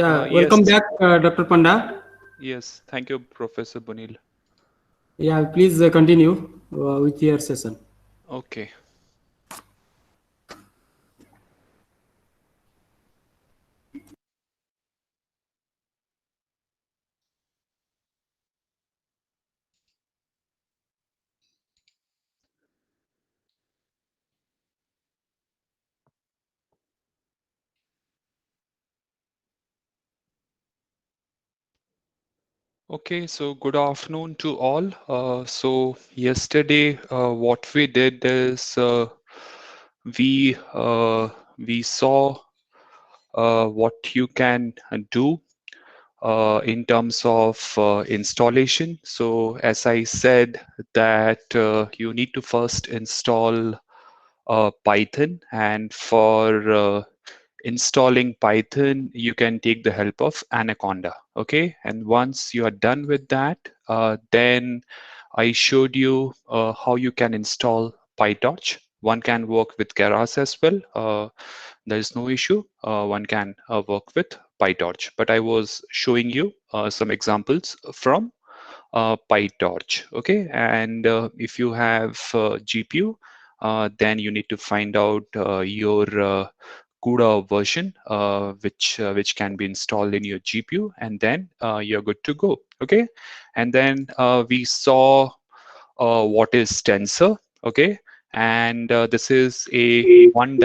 Yeah, welcome Yes, back, Dr. Panda. yes. Thank you, Professor Bunil. Yeah, please continue with your session. Okay. Okay, so good afternoon to all. So yesterday, what we did is we we saw what you can do in terms of installation. So as I said that you need to first install Python, and for installing Python, you can take the help of Anaconda. Okay, and once you are done with that, then I showed you how you can install PyTorch. One can work with Keras as well. There is no issue. One can work with PyTorch. But I was showing you some examples from PyTorch. Okay, and if you have GPU, then you need to find out your CUDA version, which can be installed in your GPU, and then you're good to go. Okay, and then we saw what is tensor. Okay, and this is a one.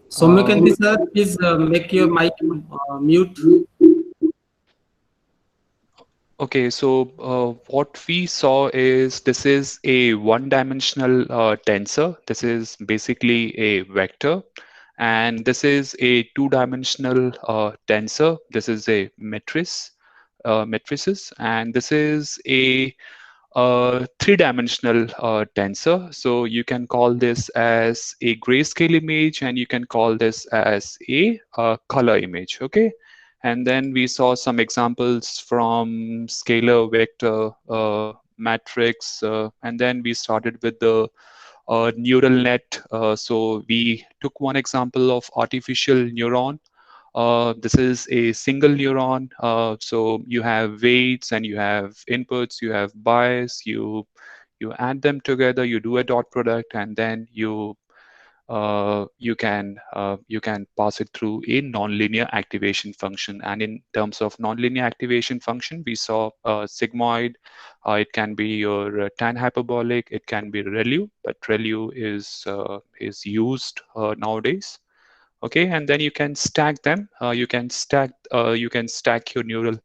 Soumyakanti sir, please make your mic mute. Okay, so what we saw is this is a one-dimensional tensor. This is basically a vector, and this is a two-dimensional tensor. This is a matrices, and this is a three-dimensional tensor. So you can call this as a grayscale image, and you can call this as a color image. Okay. And then we saw some examples from scalar, vector, matrix, and then we started with the neural net. So we took one example of artificial neuron. This is a single neuron. So you have weights and you have inputs, you have bias, you add them together, you do a dot product, and then you can pass it through a nonlinear activation function. And in terms of nonlinear activation function, we saw sigmoid. It can be your tan hyperbolic. It can be ReLU, but ReLU is used nowadays. Okay, and then you can stack them. You can stack your neural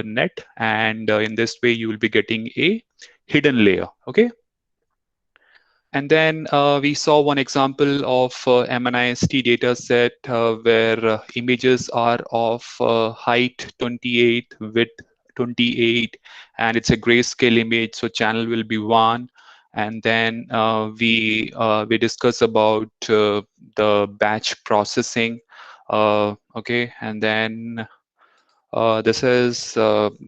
net, and in this way you will be getting a hidden layer. Okay, and then we saw one example of MNIST data set where images are of height 28, width 28, and it's a grayscale image, so channel will be 1. And then we discuss about the batch processing. Okay, and then this is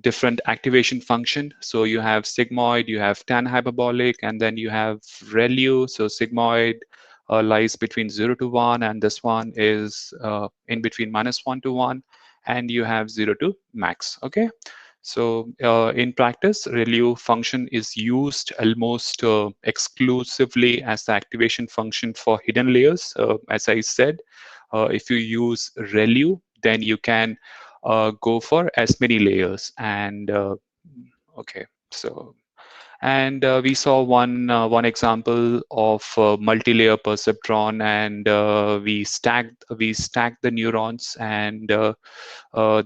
different activation function. So you have sigmoid, you have tan hyperbolic, and then you have ReLU. So sigmoid lies between 0 to 1, and this one is in between -1 to 1, and you have 0 to max. Okay. So in practice, ReLU function is used almost exclusively as the activation function for hidden layers. As I said, if you use ReLU, then you can go for as many layers. And okay, so and we saw one example of multi-layer perceptron, and we stacked the neurons, and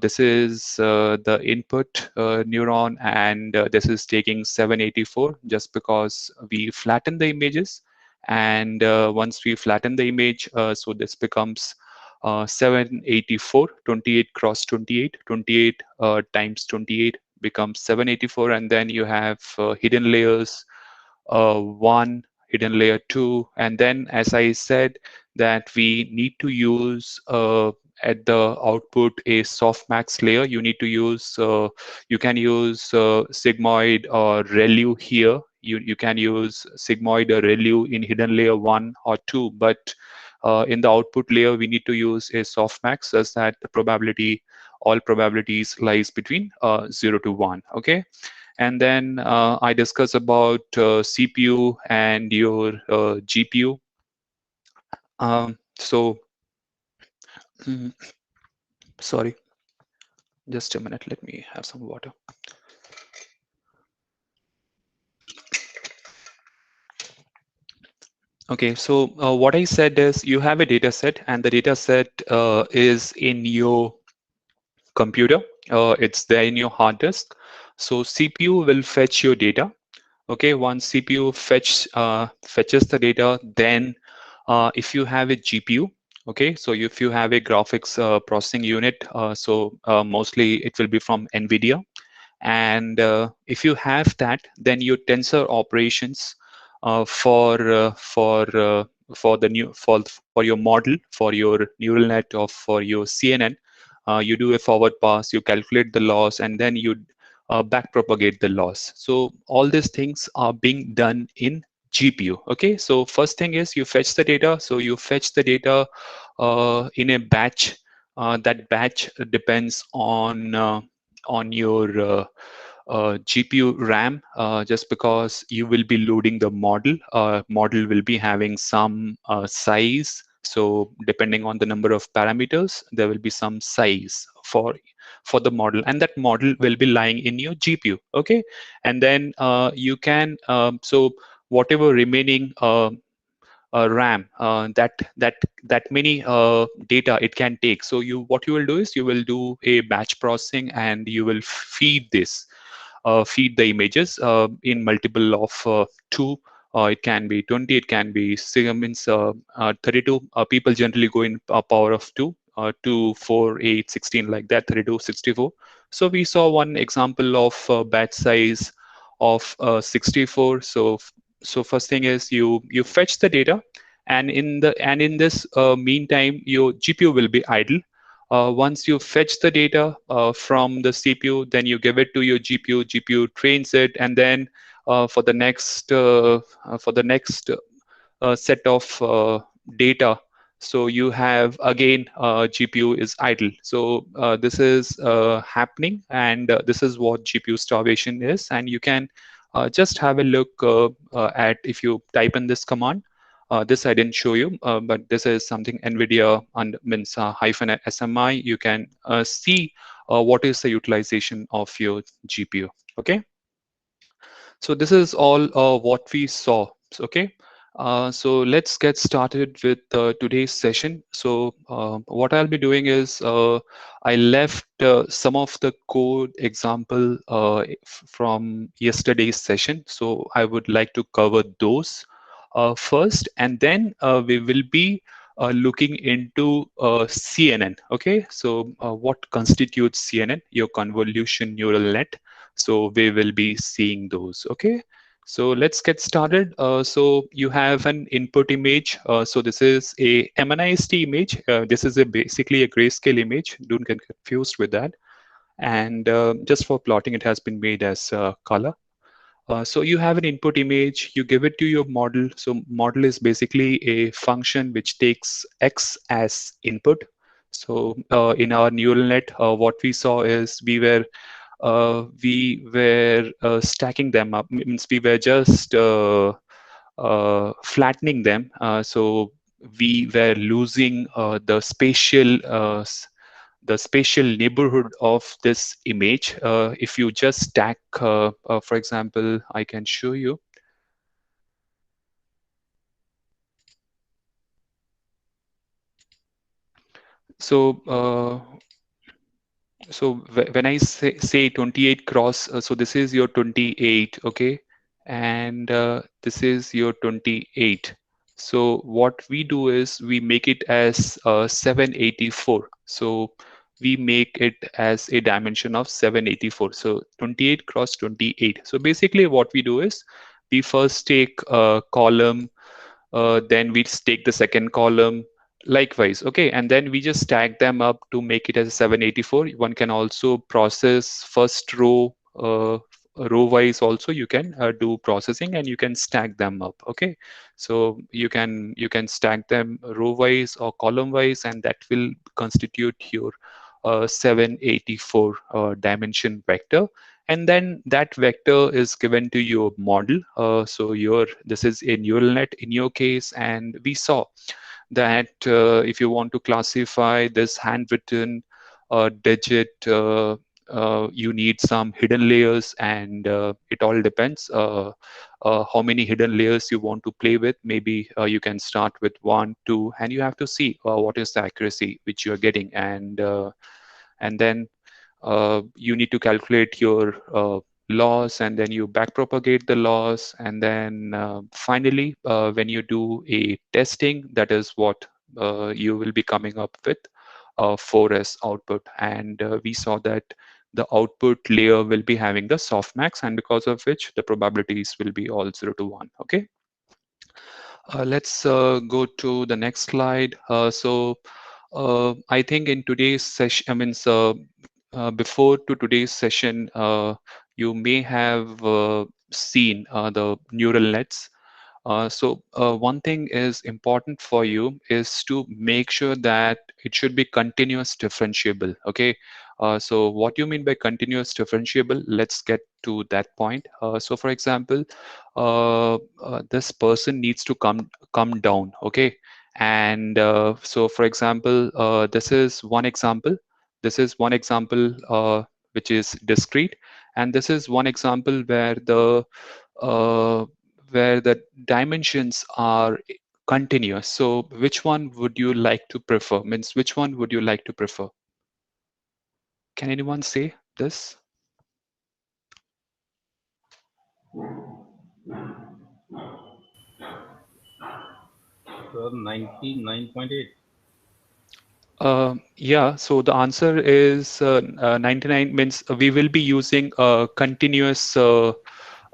this is the input neuron, and this is taking 784 just because we flatten the images. And once we flatten the image, so this becomes 784, 28 cross 28, 28 times 28 becomes 784, and then you have hidden layers, one, hidden layer two, and then as I said that we need to use at the output a softmax layer. You need to use you can use sigmoid or ReLU here. You can use sigmoid or ReLU in hidden layer 1 or 2, but in the output layer we need to use a softmax such that the probability, all probabilities lies between 0 to 1. Okay, and then I discuss about CPU and your GPU. So mm, sorry, just a minute, let me have some water. Okay, so what I said is you have a data set, and the data set is in your computer. It's there in your hard disk. So CPU will fetch your data. Okay, once CPU fetches the data, then if you have a GPU, okay, so if you have a graphics processing unit, mostly it will be from NVIDIA. And if you have that, then your tensor operations uh, for uh, for uh, for the new for your model, for your neural net, or for your CNN, you do a forward pass, you calculate the loss, and then you back propagate the loss. So all these things are being done in GPU. Okay, so first thing is you fetch the data. So you fetch the data in a batch. That batch depends on your GPU RAM, just because you will be loading the model. Model will be having some size. So depending on the number of parameters, there will be some size for the model, and that model will be lying in your GPU. Okay, and then you can whatever remaining RAM, that many data it can take. So you what you will do is you will do a batch processing, and you will feed the images in multiple of two. It can be 20, it can be means 32. People generally go in power of 2, 2, 4, 8, 16, like that, 32, 64. So we saw one example of batch size of 64. So first thing is you fetch the data, and in this meantime, your GPU will be idle. Once you fetch the data from the CPU, then you give it to your GPU. GPU trains it, and then for the next set of data, so you have again GPU is idle. So this is happening, and this is what GPU starvation is. And you can just have a look at, if you type in this command. This I didn't show you, but this is something NVIDIA and means hyphen SMI. You can see what is the utilization of your GPU. Okay, so this is all what we saw. Okay, so let's get started with today's session. So what I'll be doing is I left some of the code example from yesterday's session. So I would like to cover those first, and then we will be looking into CNN. Okay, so what constitutes CNN? Your convolution neural net. So we will be seeing those. Okay, so let's get started. So you have an input image. So this is a MNIST image. This is basically a grayscale image. Don't get confused with that. And just for plotting, it has been made as color. So you have an input image, you give it to your model. So model is basically a function which takes X as input. So in our neural net, what we saw is we were stacking them up. Means we were just flattening them. So we were losing the spatial neighborhood of this image. If you just stack, for example, I can show you. So when I say 28 cross, so this is your 28, okay, and this is your 28. So what we do is we make it as 784. So we make it as a dimension of 784. So 28 cross 28. So basically what we do is we first take a column, then we take the second column, likewise. Okay, and then we just stack them up to make it as a 784. One can also process first row row wise also you can do processing, and you can stack them up. Okay, so you can stack them row wise or column wise, and that will constitute your 784 dimension vector. And then that vector is given to your model. So your this is a neural net in your case, and we saw that if you want to classify this handwritten digit, you need some hidden layers, and it all depends how many hidden layers you want to play with. Maybe you can start with one, two, and you have to see what is the accuracy which you are getting, and then you need to calculate your loss, and then you backpropagate the loss, and then finally when you do a testing, that is what you will be coming up with 4S output. And we saw that the output layer will be having the softmax, and because of which the probabilities will be all 0 to 1. Okay, let's go to the next slide. I think in today's session, before to today's session, you may have seen the neural nets. One thing is important for you is to make sure that it should be continuous differentiable. Okay. So what you mean by continuous differentiable? Let's get to that point. So for example, this person needs to come down. Okay. And so for example, this is one example. This is one example which is discrete, and this is one example uh, where the dimensions are continuous. So which one would you like to prefer? Means which one would you like to prefer? Can anyone say this? 99.8. Yeah, so the answer is 99 means we will be using continuous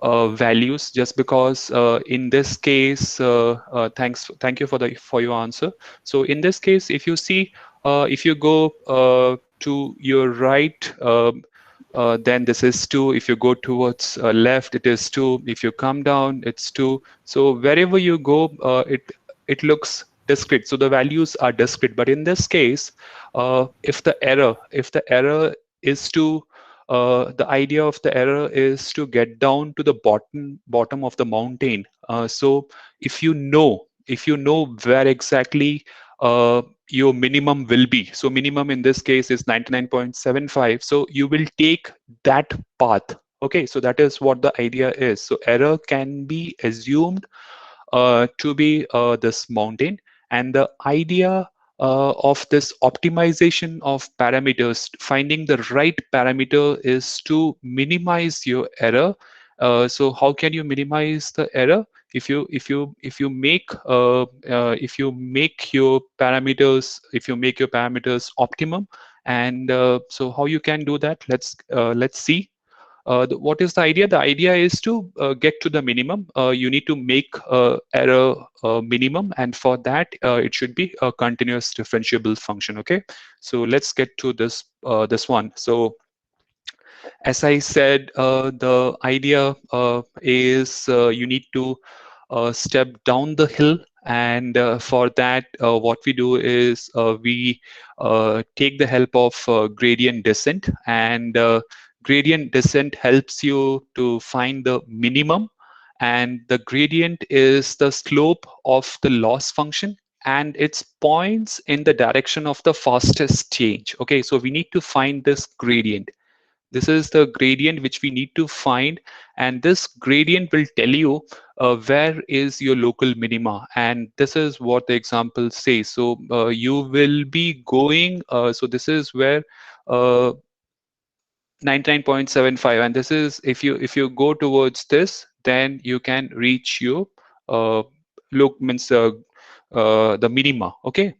values, just because in this case, thank you for your answer. So in this case, if you see, if you go to your right, then this is 2. If you go towards left, it is 2. If you come down, it's 2. So wherever you go, it looks discrete. So the values are discrete. But in this case, if the error is to the idea of the error is to get down to the bottom of the mountain. So if you know where exactly your minimum will be. So minimum in this case is 99.75. So you will take that path. Okay, so that is what the idea is. So error can be assumed to be this mountain, and the idea of this optimization of parameters, finding the right parameter, is to minimize your error. So how can you minimize the error? If you make your parameters optimum, and so how you can do that? Let's see. What is the idea? The idea is to get to the minimum. You need to make error minimum, and for that, it should be a continuous differentiable function. Okay, so let's get to this one. So as I said, the idea is you need to step down the hill, and for that, what we do is we take the help of gradient descent, and gradient descent helps you to find the minimum, and the gradient is the slope of the loss function, and its points in the direction of the fastest change. Okay, so we need to find this gradient. This is the gradient which we need to find, and this gradient will tell you where is your local minima, and this is what the example says. So you will be going, so this is where 99.75, and this is, if you go towards this, then you can reach your look means the minima. Okay,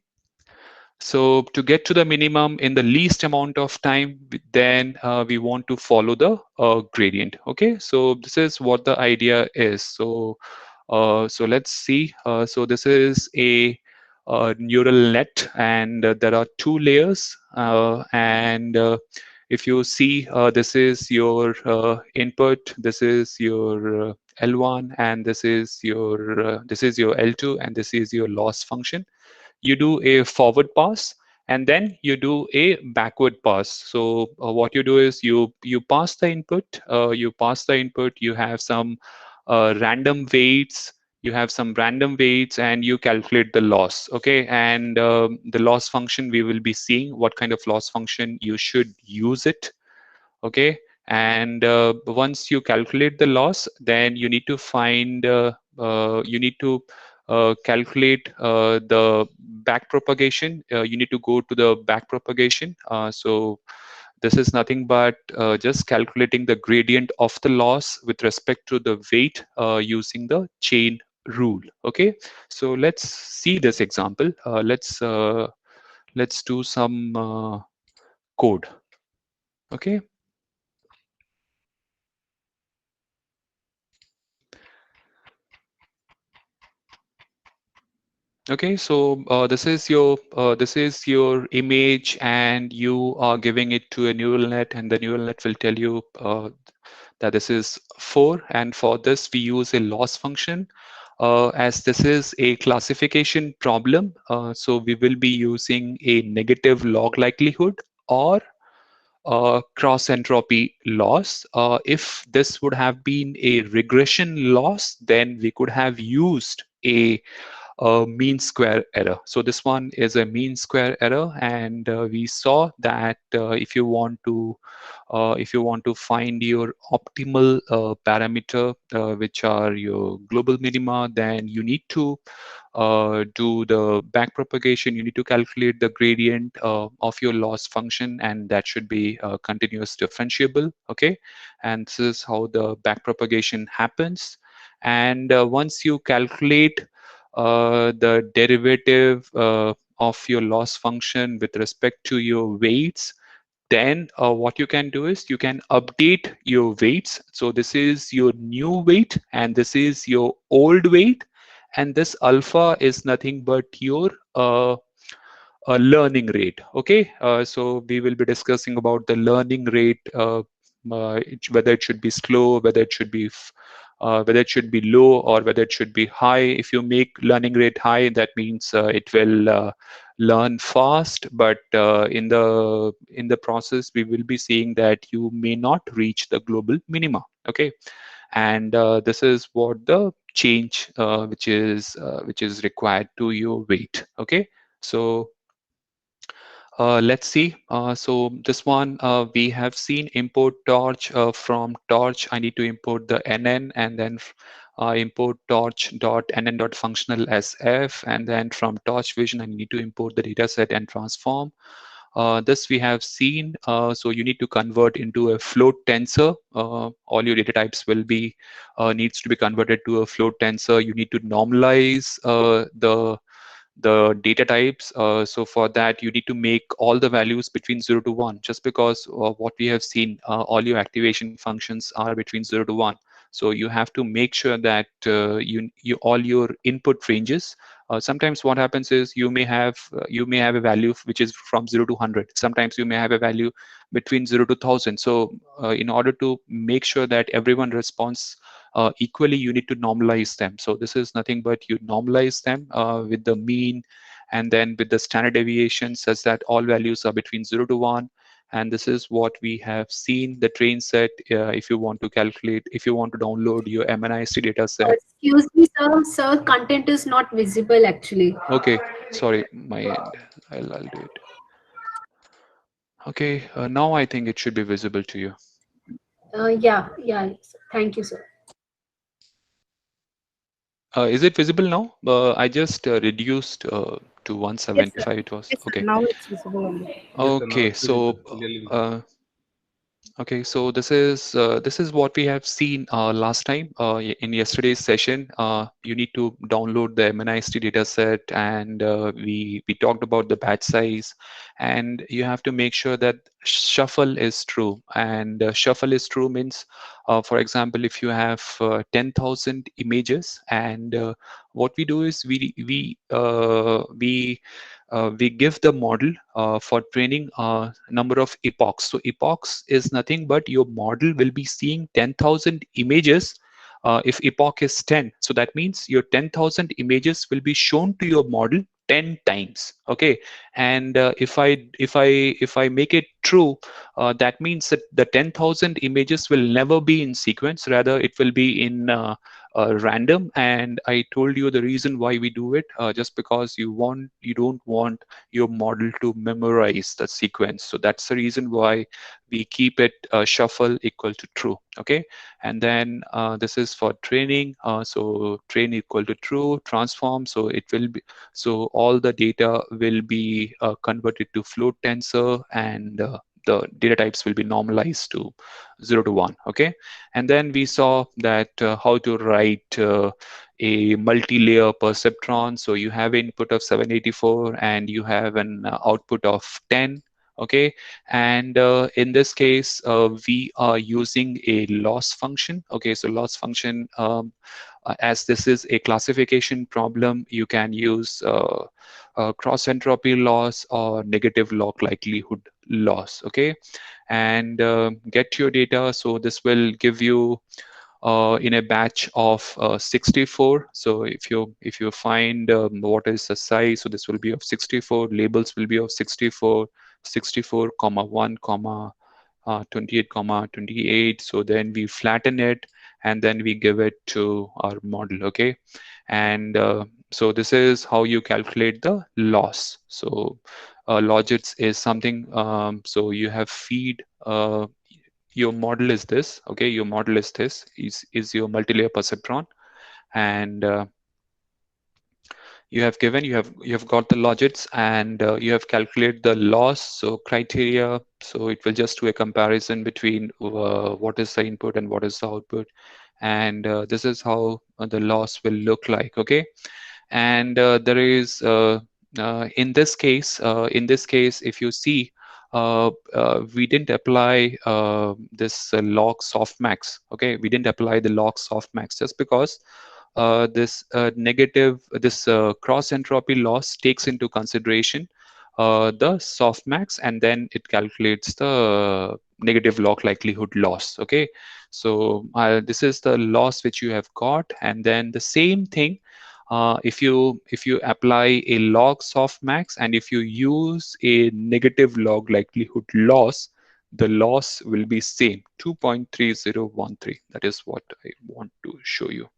so to get to the minimum in the least amount of time, then we want to follow the gradient. Okay, so this is what the idea is. So let's see. So this is a neural net, and there are two layers. And if you see, this is your input, this is your L1, and this is your L2, and this is your loss function. You do a forward pass, and then you do a backward pass. So what you do is you pass the input, you have some random weights, and you calculate the loss. Okay, and the loss function, we will be seeing what kind of loss function you should use it. Okay, and once you calculate the loss, then you need to calculate the back propagation. You need to go to the back propagation. So this is nothing but just calculating the gradient of the loss with respect to the weight using the chain rule. Okay, so let's see this example. Let's do some code. Okay. Okay, so this is your image, and you are giving it to a neural net, and the neural net will tell you that this is 4. And for this, we use a loss function. As this is a classification problem, so we will be using a negative log likelihood or cross entropy loss. If this would have been a regression loss, then we could have used a mean square error. So this one is a mean square error, and we saw that if you want to find your optimal parameter, which are your global minima, then you need to do the back propagation. You need to calculate the gradient of your loss function, and that should be continuous differentiable. Okay, and this is how the back propagation happens. And once you calculate the derivative of your loss function with respect to your weights, then what you can do is you can update your weights. So this is your new weight, and this is your old weight, and this alpha is nothing but your learning rate. Okay, so we will be discussing about the learning rate, whether it should be slow, whether it should be low, or whether it should be high. If you make learning rate high, that means it will learn fast, but in the process, we will be seeing that you may not reach the global minima. Okay, and this is what the change which is required to your weight. Okay, so let's see. So this one, we have seen import torch. From torch, I need to import the nn, and then import torch dot nn dot functional sf, and then from torch vision, I need to import the data set and transform. This we have seen. So you need to convert into a float tensor. All your data types will be needs to be converted to a float tensor. You need to normalize the data types. So for that, you need to make all the values between 0 to 1, just because what we have seen, all your activation functions are between 0 to 1. So you have to make sure that you all your input ranges. Sometimes what happens is you may have a value which is from 0 to 100. Sometimes you may have a value between 0 to 1000. So in order to make sure that everyone responds equally, you need to normalize them. So this is nothing but you normalize them with the mean, and then with the standard deviation, such that all values are between 0 to 1. And this is what we have seen, the train set. If you want to calculate, if you want to download your MNIST data set. Excuse me, sir. Sir, content is not visible actually. Okay, sorry, my end. I'll do it. Okay, now I think it should be visible to you. Yeah, yeah. Thank you, sir. Is it visible now? I just reduced to Yes, sir. 175. It was Yes, sir. okay. Now it's visible only. Yes, sir. Now Okay, it's visible, so clearly visible. okay, so this is what we have seen last time in yesterday's session. You need to download the MNIST data set, and we talked about the batch size, and you have to make sure that shuffle is true. And shuffle is true means, for example, if you have 10,000 images, and what we do is we we give the model for training number of epochs. So epochs is nothing but your model will be seeing 10,000 images. If epoch is 10, so that means your 10,000 images will be shown to your model 10 times. Okay, and if I make it true, that means that the 10,000 images will never be in sequence. Rather, it will be in random. And I told you the reason why we do it, just because you don't want your model to memorize the sequence. So that's the reason why we keep it shuffle equal to true. Okay, and then this is for training. So train equal to true, transform, so it will be, so all the data will be converted to float tensor, and the data types will be normalized to 0 to 1. Okay, and then we saw that how to write a multi-layer perceptron. So you have input of 784 and you have an output of 10. Okay, and in this case we are using a loss function. Okay, so loss function, as this is a classification problem, you can use cross entropy loss or negative log likelihood loss. Okay, and get your data. So this will give you in a batch of 64. So if you find what is the size, so this will be of 64. Labels will be of 64, 64 comma 1 comma 28 comma 28. So then we flatten it and then we give it to our model. Okay, and so this is how you calculate the loss. So logits is something, so you have feed, your model is this. Okay, your model is this, is your multi-layer perceptron, and you have got the logits, and you have calculated the loss. So criteria, so it will just do a comparison between what is the input and what is the output, and this is how the loss will look like. Okay, and there is in this case if you see, we didn't apply this log softmax. Okay, we didn't apply the log softmax just because this negative, this cross entropy loss takes into consideration the softmax, and then it calculates the negative log likelihood loss. Okay, so this is the loss which you have got, and then the same thing, if you apply a log softmax and if you use a negative log likelihood loss, the loss will be same, 2.3013. That is what I want to show you.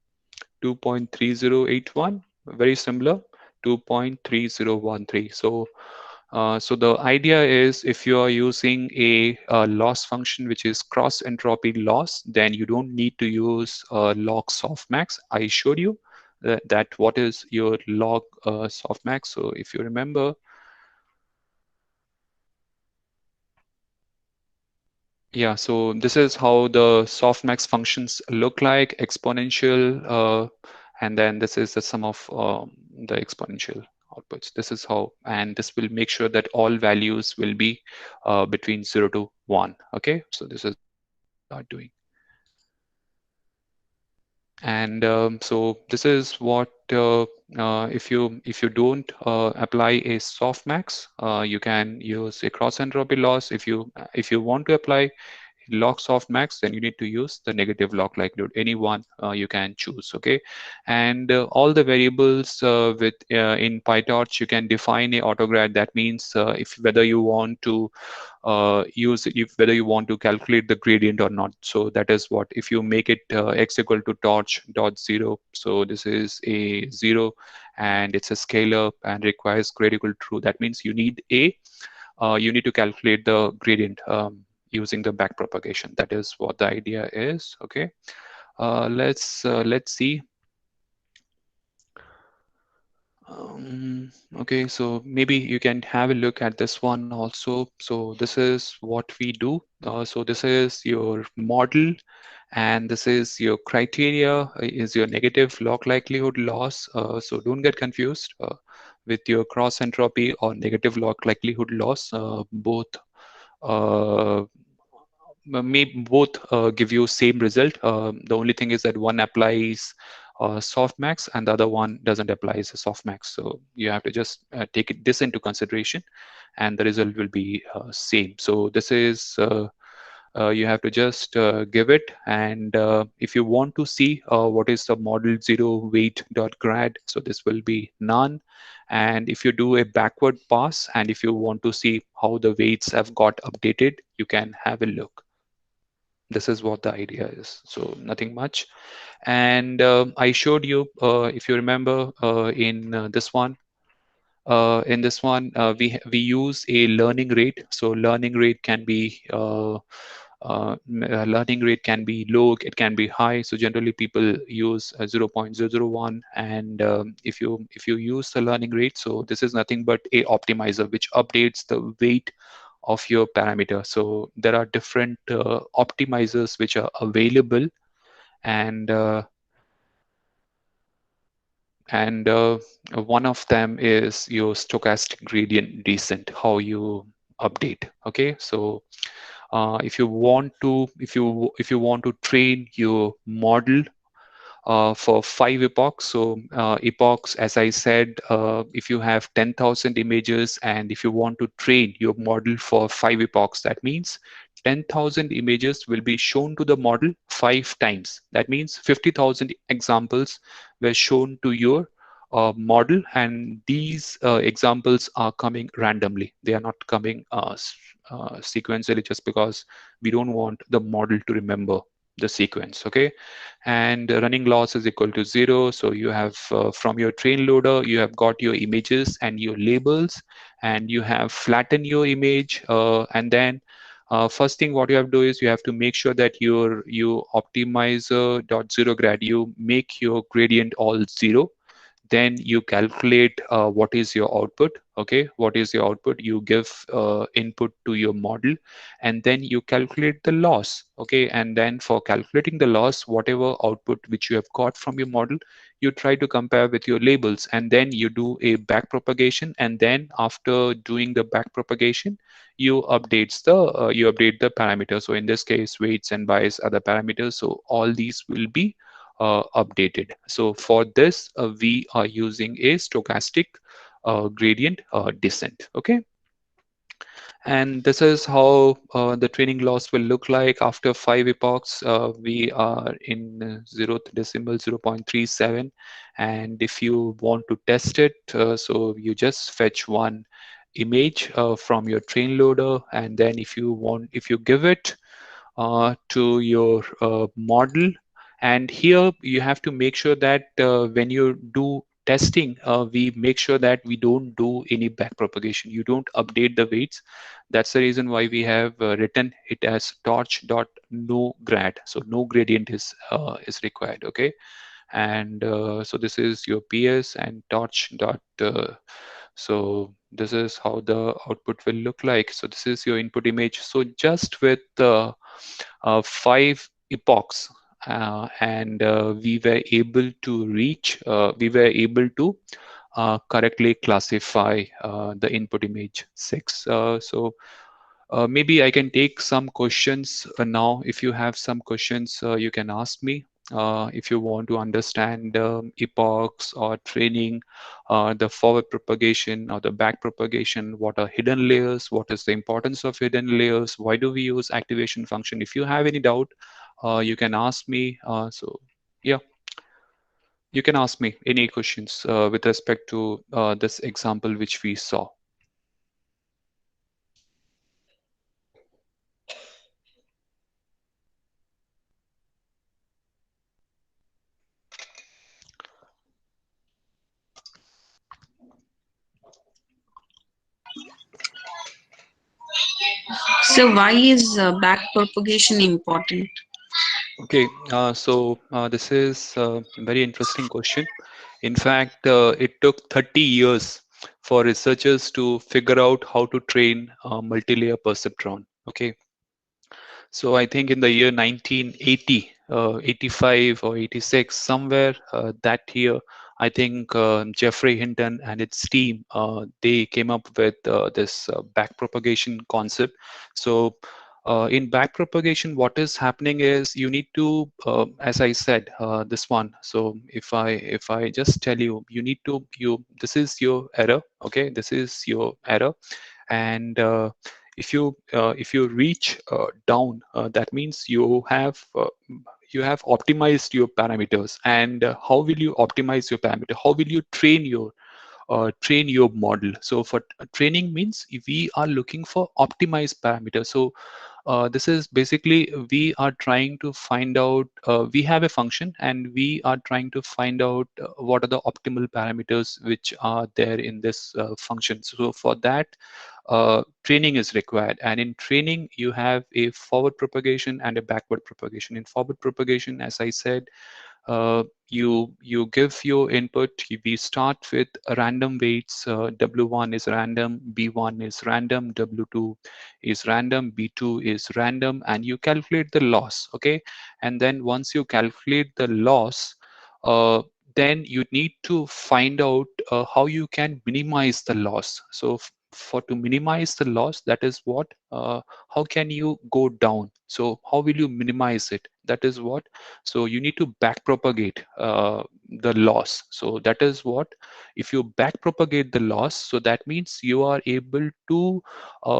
2.3081, very similar, 2.3013. So the idea is, if you are using a loss function which is cross entropy loss, then you don't need to use log softmax. I showed you that what is your log softmax. So if you remember, yeah, so this is how the softmax functions look like, exponential, and then this is the sum of the exponential outputs. This is how, and this will make sure that all values will be between 0 to 1. Okay, so this is what we are doing. And so this is what, if you don't apply a softmax, you can use a cross entropy loss. If you want to apply log softmax, then you need to use the negative log likelihood. Any one you can choose. Okay, and all the variables with in PyTorch, you can define a autograd. That means if whether you want to use, if whether you want to calculate the gradient or not. So that is what, if you make it x equal to torch dot 0, so this is a 0 and it's a scalar and requires grade equal to true. That means you need to calculate the gradient using the backpropagation. That is what the idea is. Okay, let's see. Okay, so maybe you can have a look at this one also. So this is what we do. So this is your model, and this is your criteria, is your negative log likelihood loss. So don't get confused with your cross entropy or negative log likelihood loss. Both uh, may both give you same result. The only thing is that one applies softmax, and the other one doesn't apply as a softmax. So you have to just this into consideration, and the result will be same. So this is you have to just give it, and if you want to see what is the model zero weight dot grad, so this will be none. And if you do a backward pass, and if you want to see how the weights have got updated, you can have a look. This is what the idea is, so nothing much. And I showed you, if you remember, in this one, we use a learning rate. So learning rate can be low, it can be high. So generally people use 0.001, and if you use the learning rate, so this is nothing but a optimizer which updates the weight of your parameter. So there are different optimizers which are available, and and one of them is your stochastic gradient descent, how you update. Okay, so if you want to train your model for 5 epochs. So epochs, as I said, if you have 10,000 images, and if you want to train your model for 5 epochs, that means 10,000 images will be shown to the model 5 times. That means 50,000 examples were shown to your model, and these examples are coming randomly. They are not coming sequentially, just because we don't want the model to remember the sequence. Okay, and running loss is equal to 0. So you have from your train loader, you have got your images and your labels, and you have flattened your image, and then first thing what you have to do is you have to make sure that you optimizer dot zero grad, you make your gradient all 0. Then you calculate what is your output. Okay, what is your output, you give input to your model, and then you calculate the loss. Okay, and then for calculating the loss, whatever output which you have got from your model, you try to compare with your labels, and then you do a back propagation, and then after doing the back propagation, you update the parameters. So in this case, weights and bias are the parameters, so all these will be updated. So for this, we are using a stochastic gradient descent. Okay, and this is how the training loss will look like after 5 epochs. We are in zeroth decimal 0.37, and if you want to test it, so you just fetch one image from your train loader, and then if you give it to your model. And here you have to make sure that when you do testing, we make sure that we don't do any back propagation. You don't update the weights. That's the reason why we have written it as torch dot no grad. So no gradient is required. Okay, and so this is your PS and torch dot. So this is how the output will look like. So this is your input image. So just with 5 epochs, and we were able to correctly classify the input image 6. So maybe I can take some questions now. If you have some questions, you can ask me. If you want to understand epochs or training, the forward propagation or the back propagation, what are hidden layers, what is the importance of hidden layers, why do we use activation function? If you have any doubt, you can ask me. So yeah, you can ask me any questions with respect to this example which we saw. So why is back propagation important? Okay, so this is a very interesting question. In fact, it took 30 years for researchers to figure out how to train a multi-layer perceptron. Okay, so I think in the year 1980, 85 or 86, somewhere that year, I think Jeffrey Hinton and its team, they came up with this backpropagation concept. So In backpropagation, what is happening is you need to, as I said, this one. So if I just tell you, you need to this is your error. Okay, this is your error, and if you reach down, that means you have optimized your parameters. And how will you optimize your parameter? How will you train your model? So for training means we are looking for optimized parameters. So this is basically we are trying to find out, we have a function and we are trying to find out what are the optimal parameters which are there in this function. So for that, training is required. And in training, you have a forward propagation and a backward propagation. In forward propagation, as I said, you give your input. We start with random weights. W1 is random, B1 is random, W2 is random, B2 is random, and you calculate the loss. Okay, and then once you calculate the loss, uh, then you need to find out how you can minimize the loss. So for to minimize the loss, that is what, how can you go down? So how will you minimize it? That is what. So you need to backpropagate the loss. So that is what, if you backpropagate the loss, so that means you are able to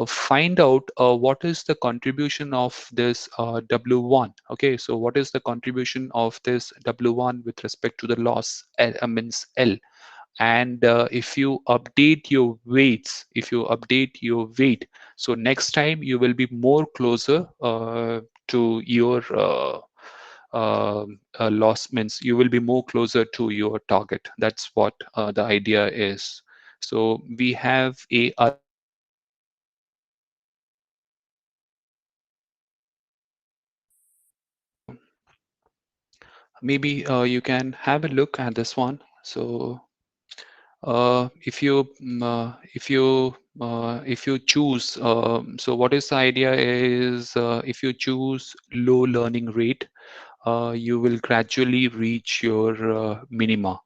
find out what is the contribution of this W1. Okay, so what is the contribution of this W1 with respect to the loss, means L. And if you update your weights, if you update your weight, so next time you will be more closer to your loss, means you will be more closer to your target. That's what the idea is. So we have a other example. So maybe you can have a look at this one. So if you choose, so what is the idea is, if you choose low learning rate, you will gradually reach your minima.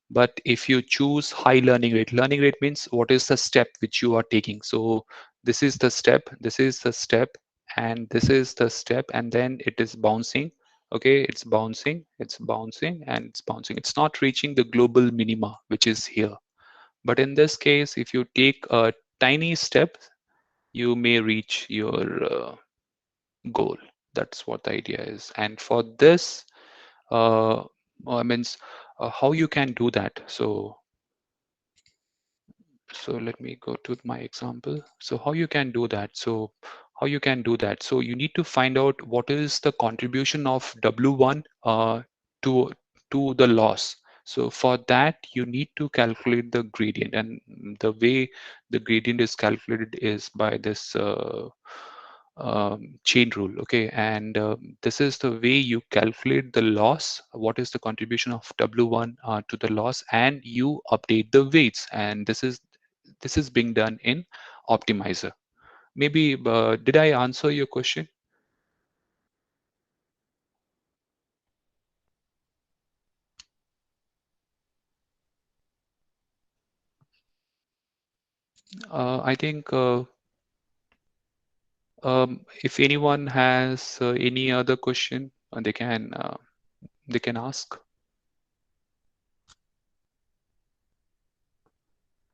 But if you choose high learning rate means what is the step which you are taking. So this is the step, this is the step, and this is the step, and then it is bouncing. Okay, it's bouncing, it's bouncing, and it's bouncing. It's not reaching the global minima, which is here. But in this case, if you take a tiny step, you may reach your goal. That's what the idea is. And for this, means how you can do that. So let me go to my example. So how you can do that. So you need to find out what is the contribution of W1 to the loss. So for that, you need to calculate the gradient, and the way the gradient is calculated is by this chain rule. Okay, and this is the way you calculate the loss. What is the contribution of W1 to the loss, and you update the weights. And this is being done in optimizer. Maybe did I answer your question? I think if anyone has any other question, they can ask.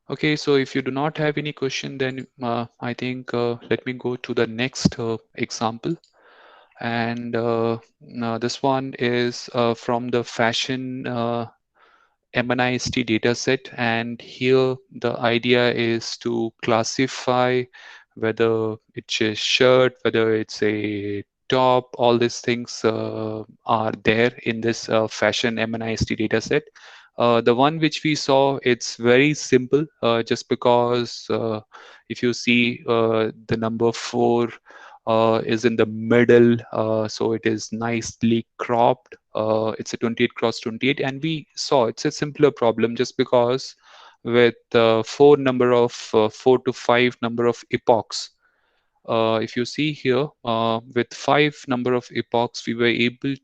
Okay, so if you do not have any question, then I think let me go to the next example. And now this one is from the fashion MNIST data set. And here the idea is to classify whether it's a shirt, whether it's a top, all these things are there in this fashion MNIST data set. The one which we saw, it's very simple, just because if you see the number 4 is in the middle, so it is nicely cropped. It's a 28 cross 28, and we saw it's a simpler problem just because with 4 to 5 number of epochs. If you see here, with 5 number of epochs, we were able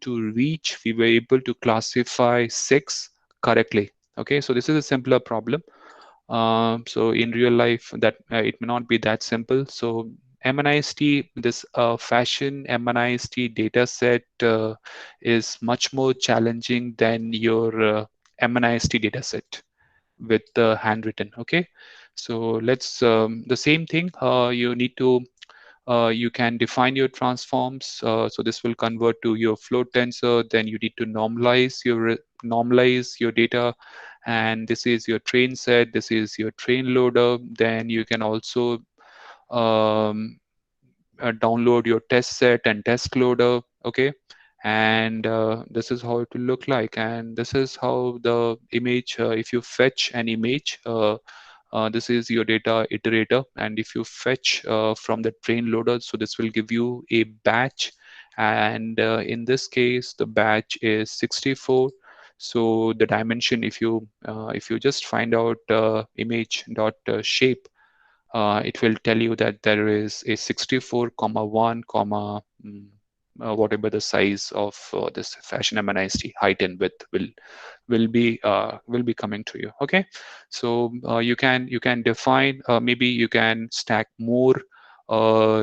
to classify 6 correctly. Okay, so this is a simpler problem. So in real life, that it may not be that simple. So MNIST, this fashion MNIST data set is much more challenging than your MNIST data set with the handwritten. Okay, so let's the same thing. You need to you can define your transforms. So this will convert to your float tensor. Then you need to normalize your data, and this is your train set. This is your train loader. Then you can also um, download your test set and test loader. Okay, and this is how it will look like, and this is how the image if you fetch an image, this is your data iterator, and if you fetch from the train loader, so this will give you a batch, and in this case the batch is 64. So the dimension, if you just find out image dot shape, it will tell you that there is a 64 comma 1 comma whatever the size of this fashion MNIST height and width will be coming to you. Okay, so you can define, maybe you can stack more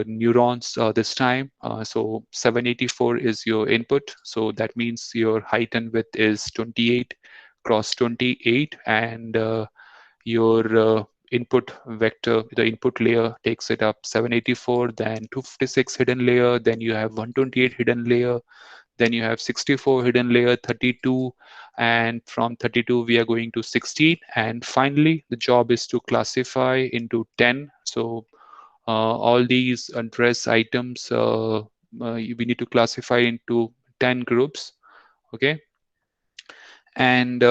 neurons this time. So 784 is your input, so that means your height and width is 28 cross 28, and your input vector, the input layer takes it up 784, then 256 hidden layer, then you have 128 hidden layer, then you have 64 hidden layer, 32, and from 32 we are going to 16, and finally the job is to classify into 10. So all these address items we need to classify into 10 groups. Okay, and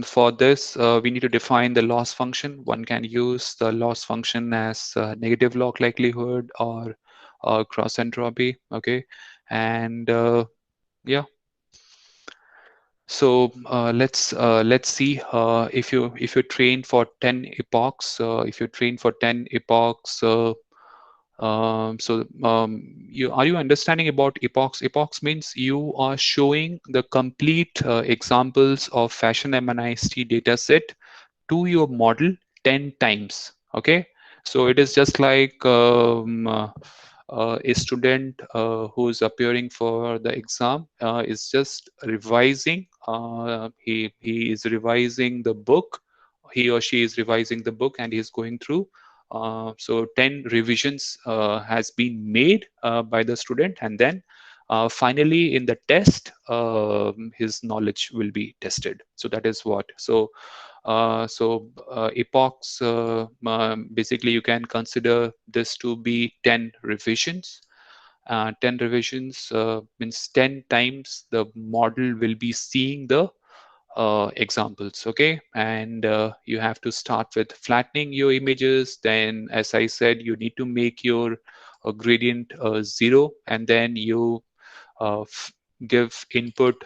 for this, we need to define the loss function. One can use the loss function as negative log likelihood or cross entropy. Okay, and yeah. So let's see, if you train for 10 epochs, if you train for 10 epochs. So you are you understanding about epochs? Epochs means you are showing the complete examples of fashion MNIST data set to your model 10 times. Okay, so it is just like a student who is appearing for the exam is just revising. He is revising the book. He or she is revising the book, and he is going through. So 10 revisions has been made by the student, and then finally in the test his knowledge will be tested. So that is what. Epochs, basically you can consider this to be 10 revisions. 10 revisions means 10 times the model will be seeing the examples. Okay, and you have to start with flattening your images. Then, as I said, you need to make your gradient 0, and then you give input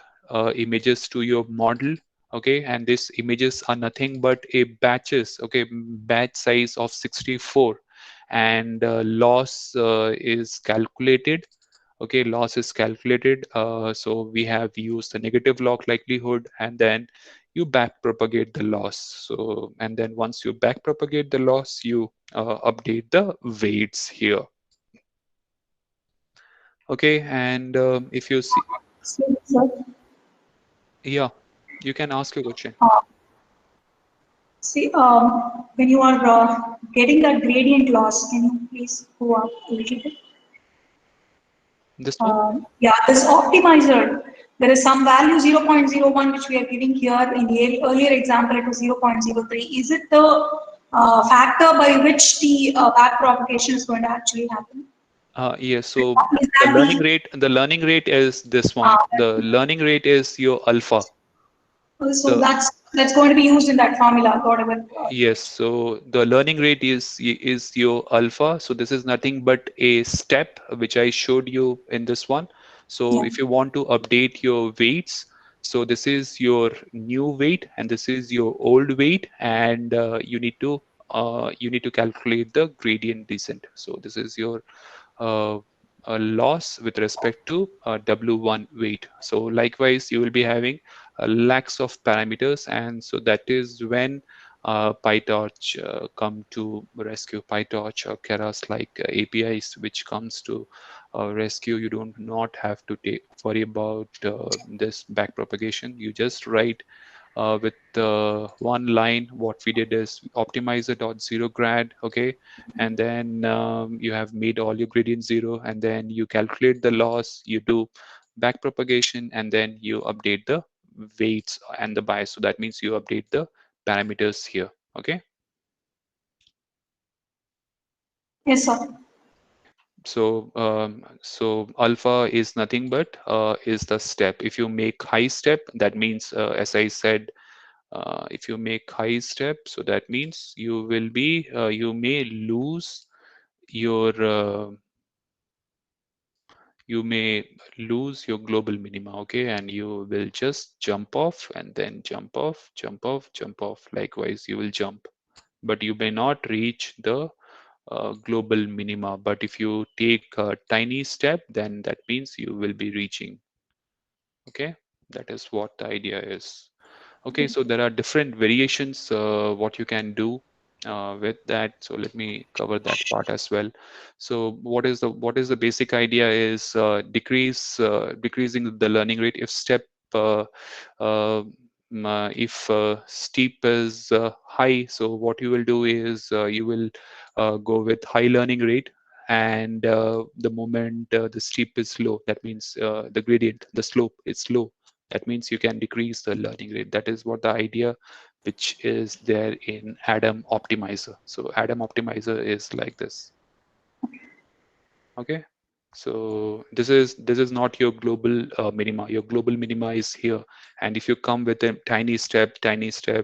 images to your model. Okay, and these images are nothing but a batches. Okay, batch size of 64, and loss is calculated. Okay, loss is calculated. So we have used the negative log likelihood, and then you back propagate the loss. So, and then once you back propagate the loss, you update the weights here. Okay, and if you see, So, sir, yeah, you can ask your question. see, when you are getting that gradient loss, can you please go up a little bit? This one. Yeah, this optimizer, there is some value 0.01 which we are giving here. In the earlier example, it was 0.03. Is it the factor by which the back propagation is going to actually happen? Yes, so Is that the the learning rate is this one. The learning rate is your alpha. so The that's going to be used in that formula, whatever. Yes, so the learning rate is your alpha. So this is nothing but a step which I showed you in this one. So Yeah. if you want to update your weights, so this is your new weight and this is your old weight, and you need to calculate the gradient descent. So this is your uh, a loss with respect to W1 weight. So likewise, you will be having lakhs of parameters, and so that is when PyTorch come to rescue. PyTorch or Keras like APIs which comes to rescue. You don't not have to worry about this backpropagation. You just write with one line. What we did is optimizer.0grad, okay, and then you have made all your gradients 0, and then you calculate the loss, you do backpropagation, and then you update the weights and the bias. So that means you update the parameters here, okay. Yes, sir. So alpha is nothing but is the step. If you make high step, that means as I said, if you make high step, so that means you will be you may lose your you may lose your global minima, okay, and you will just jump off and then jump off, jump off, jump off. Likewise, you will jump, but you may not reach the global minima. But if you take a tiny step, then that means you will be reaching, okay. That is what the idea is. Okay, so there are different variations what you can do with that. So let me cover that part as well. So what is the basic idea is decreasing the learning rate. If step uh, uh, if steep is high, so what you will do is you will go with high learning rate, and the moment the steep is low, that means the gradient, the slope is low, that means you can decrease the learning rate. That is what the idea which is there in Adam optimizer. So Adam optimizer is like this. Okay. So this is not your global minima. Your global minima is here, and if you come with a tiny step,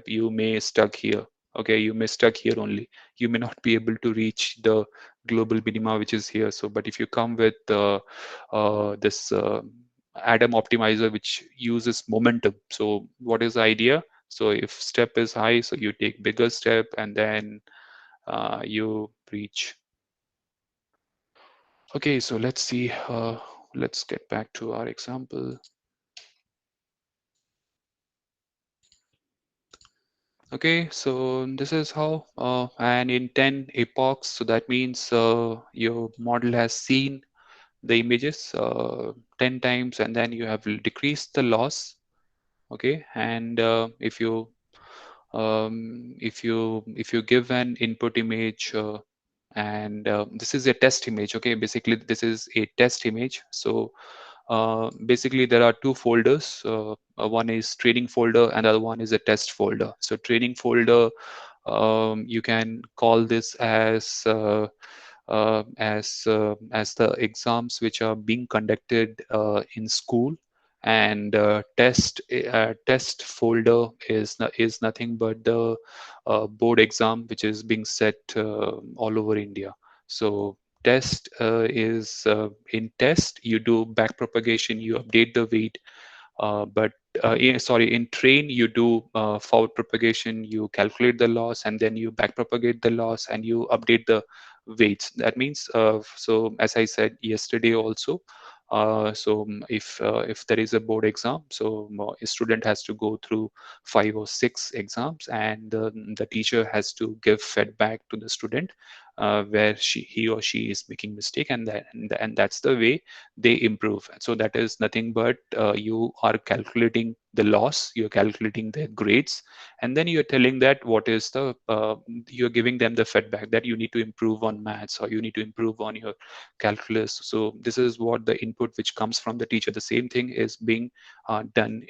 you may stuck here. Okay, you may stuck here only. You may not be able to reach the global minima which is here. So, but if you come with this Adam optimizer which uses momentum. So, what is the idea? So, if step is high, so you take bigger step, and then you reach. Okay, so let's see. Let's get back to our example. Okay, so this is how, and in 10 epochs, so that means your model has seen the images 10 times, and then you have decreased the loss. Okay, and if you give an input image and this is a test image, okay, basically this is a test image. So basically there are two folders, one is training folder and the other one is a test folder. So training folder, you can call this as the exams which are being conducted in school, and test folder is nothing but the board exam which is being set all over India. So test is in test you do back propagation, you update the weight, but in train you do forward propagation, you calculate the loss and then you back propagate the loss and you update the weights. That means so as I said yesterday also, if there is a board exam, so a student has to go through 5 or 6 exams, and the teacher has to give feedback to the student where he or she is making mistake, and that's the way they improve. So that is nothing but you are calculating the loss, you're calculating their grades, and then you're telling that what is the you're giving them the feedback that you need to improve on maths or you need to improve on your calculus. So this is what the input which comes from the teacher. The same thing is being done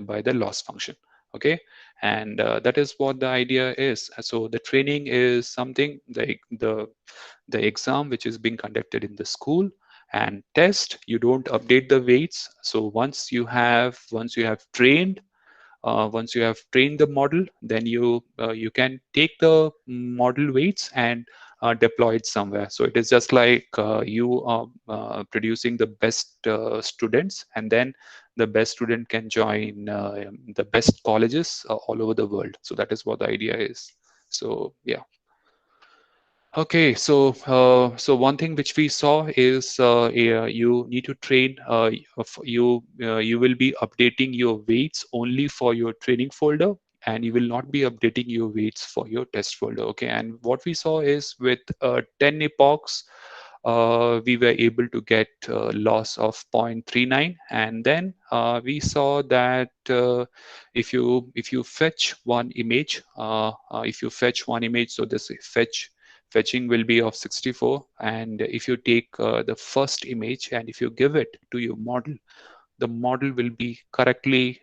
by the loss function. Okay, and that is what the idea is. So the training is something like the exam which is being conducted in the school, and test you don't update the weights. So once you have trained the model, then you can take the model weights and deploy it somewhere. So it is just like you are producing the best students, and then the best student can join the best colleges all over the world. So that is what the idea is. So yeah. Okay, so one thing which we saw is you need to train. You will be updating your weights only for your training folder, and you will not be updating your weights for your test folder. Okay, and what we saw is with 10 epochs, we were able to get loss of 0.39, and then we saw that if you fetch one image, so this fetching will be of 64, and if you take the first image and if you give it to your model, the model will be correctly,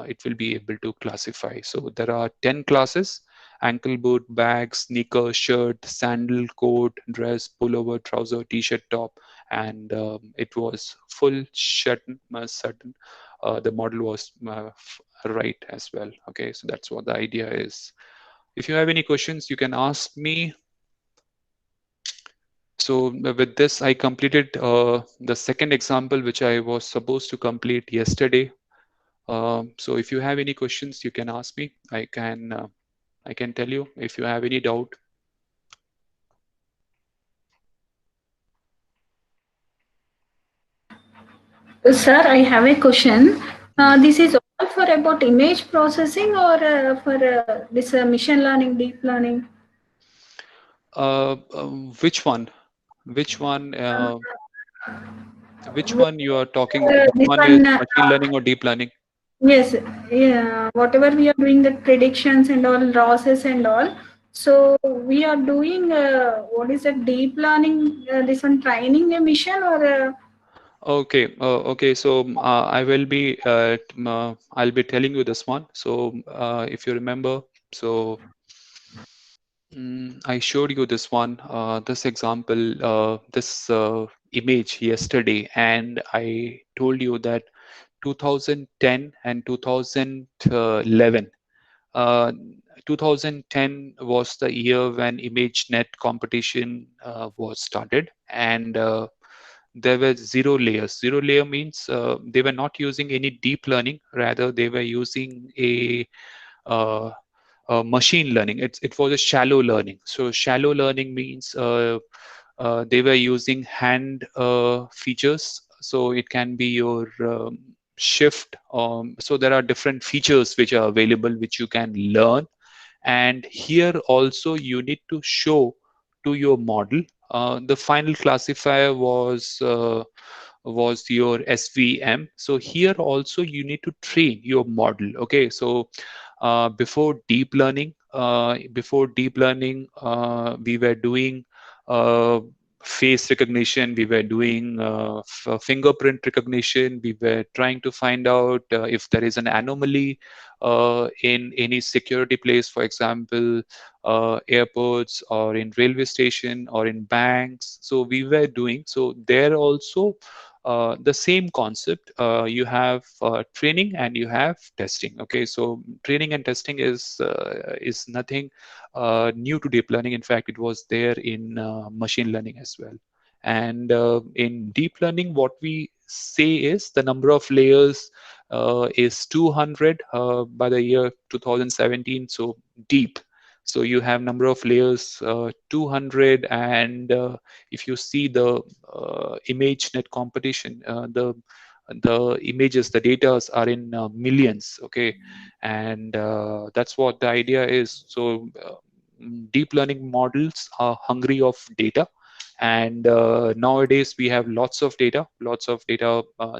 it will be able to classify. So there are 10 classes: ankle boot, bag, sneaker, shirt, sandal, coat, dress, pullover, trouser, t-shirt, top, and it was full sudden. The model was right as well. Okay, so that's what the idea is. If you have any questions, you can ask me. So with this, I completed the second example, which I was supposed to complete yesterday. So if you have any questions, you can ask me. I can tell you if you have any doubt. Sir, I have a question. This is all for about image processing or for this machine learning, deep learning? Which one? Which one? Which one you are talking? Which This one is one, machine learning or deep learning? yes, yeah, whatever we are doing, the predictions and all, losses and all. So we are doing, what is it, deep learning, this one training a mission or? Okay, okay. So I'll be telling you this one. So if you remember, so I showed you this one, this example, this image yesterday, and I told you that 2010 and 2011. Uh, 2010 was the year when ImageNet competition was started, and there were zero layers. Zero layer means they were not using any deep learning, rather they were using a machine learning. It was a shallow learning. So shallow learning means they were using hand features. So it can be your shift. So there are different features which are available which you can learn. And here also you need to show to your model. The final classifier was your SVM. So here also you need to train your model. Okay, so before deep learning, we were doing uh, face recognition, we were doing fingerprint recognition, we were trying to find out if there is an anomaly in any security place, for example, airports or in railway station or in banks. So we were doing, so there also the same concept. You have training and you have testing. Okay, so training and testing is nothing new to deep learning. In fact, it was there in machine learning as well. And in deep learning, what we say is the number of layers is 200 by the year 2017. So deep. So you have number of layers 200, and if you see the ImageNet competition, the images, the data are in millions. Okay, and that's what the idea is. So deep learning models are hungry of data, and nowadays we have lots of data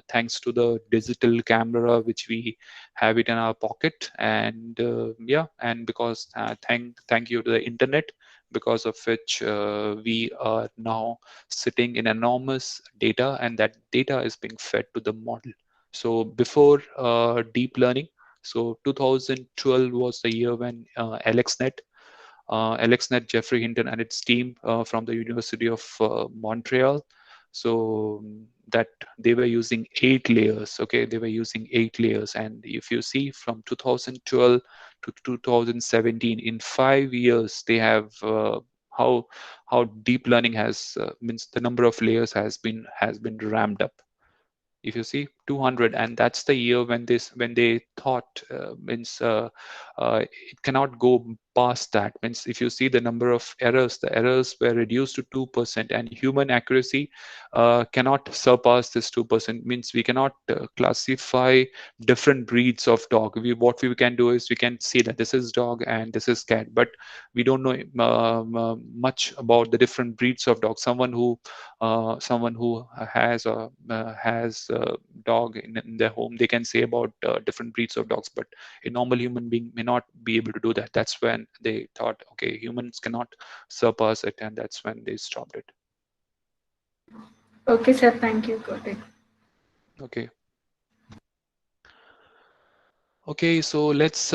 thanks to the digital camera which we have it in our pocket. And yeah, and because thank you to the internet, because of which we are now sitting in enormous data, and that data is being fed to the model. So before deep learning, so 2012 was the year when AlexNet, Jeffrey Hinton and its team from the University of Montreal. So that they were using 8 layers. Okay, they were using 8 layers, and if you see from 2012 to 2017, in 5 years, they have how deep learning has means the number of layers has been ramped up. If you see 200, and that's the year when they thought it cannot go past that. Means if you see the number of errors, the errors were reduced to 2%, and human accuracy cannot surpass this 2%. Means we cannot classify different breeds of dog. What we can do is we can see that this is dog and this is cat, but we don't know much about the different breeds of dogs. Someone who has a dog in their home, they can say about different breeds of dogs, but a normal human being may not be able to do that. That's when they thought, okay, humans cannot surpass it, and that's when they stopped it. Okay, sir. Thank you. Got it. Okay. Okay, so let's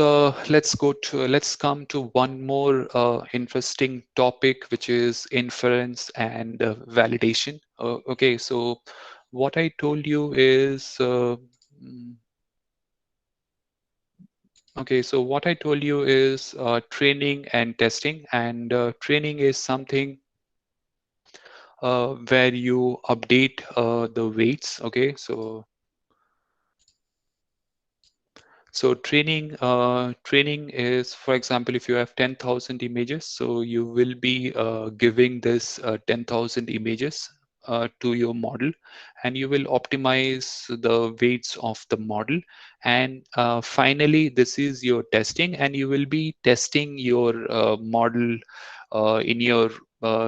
come to one more interesting topic, which is inference and validation. Okay, so what I told you is mm, okay, so what I told you is training and testing, and training is something where you update the weights. Okay, so training is, for example, if you have 10,000 images, so you will be giving this 10,000 images to your model, and you will optimize the weights of the model. And finally, this is your testing, and you will be testing your model in your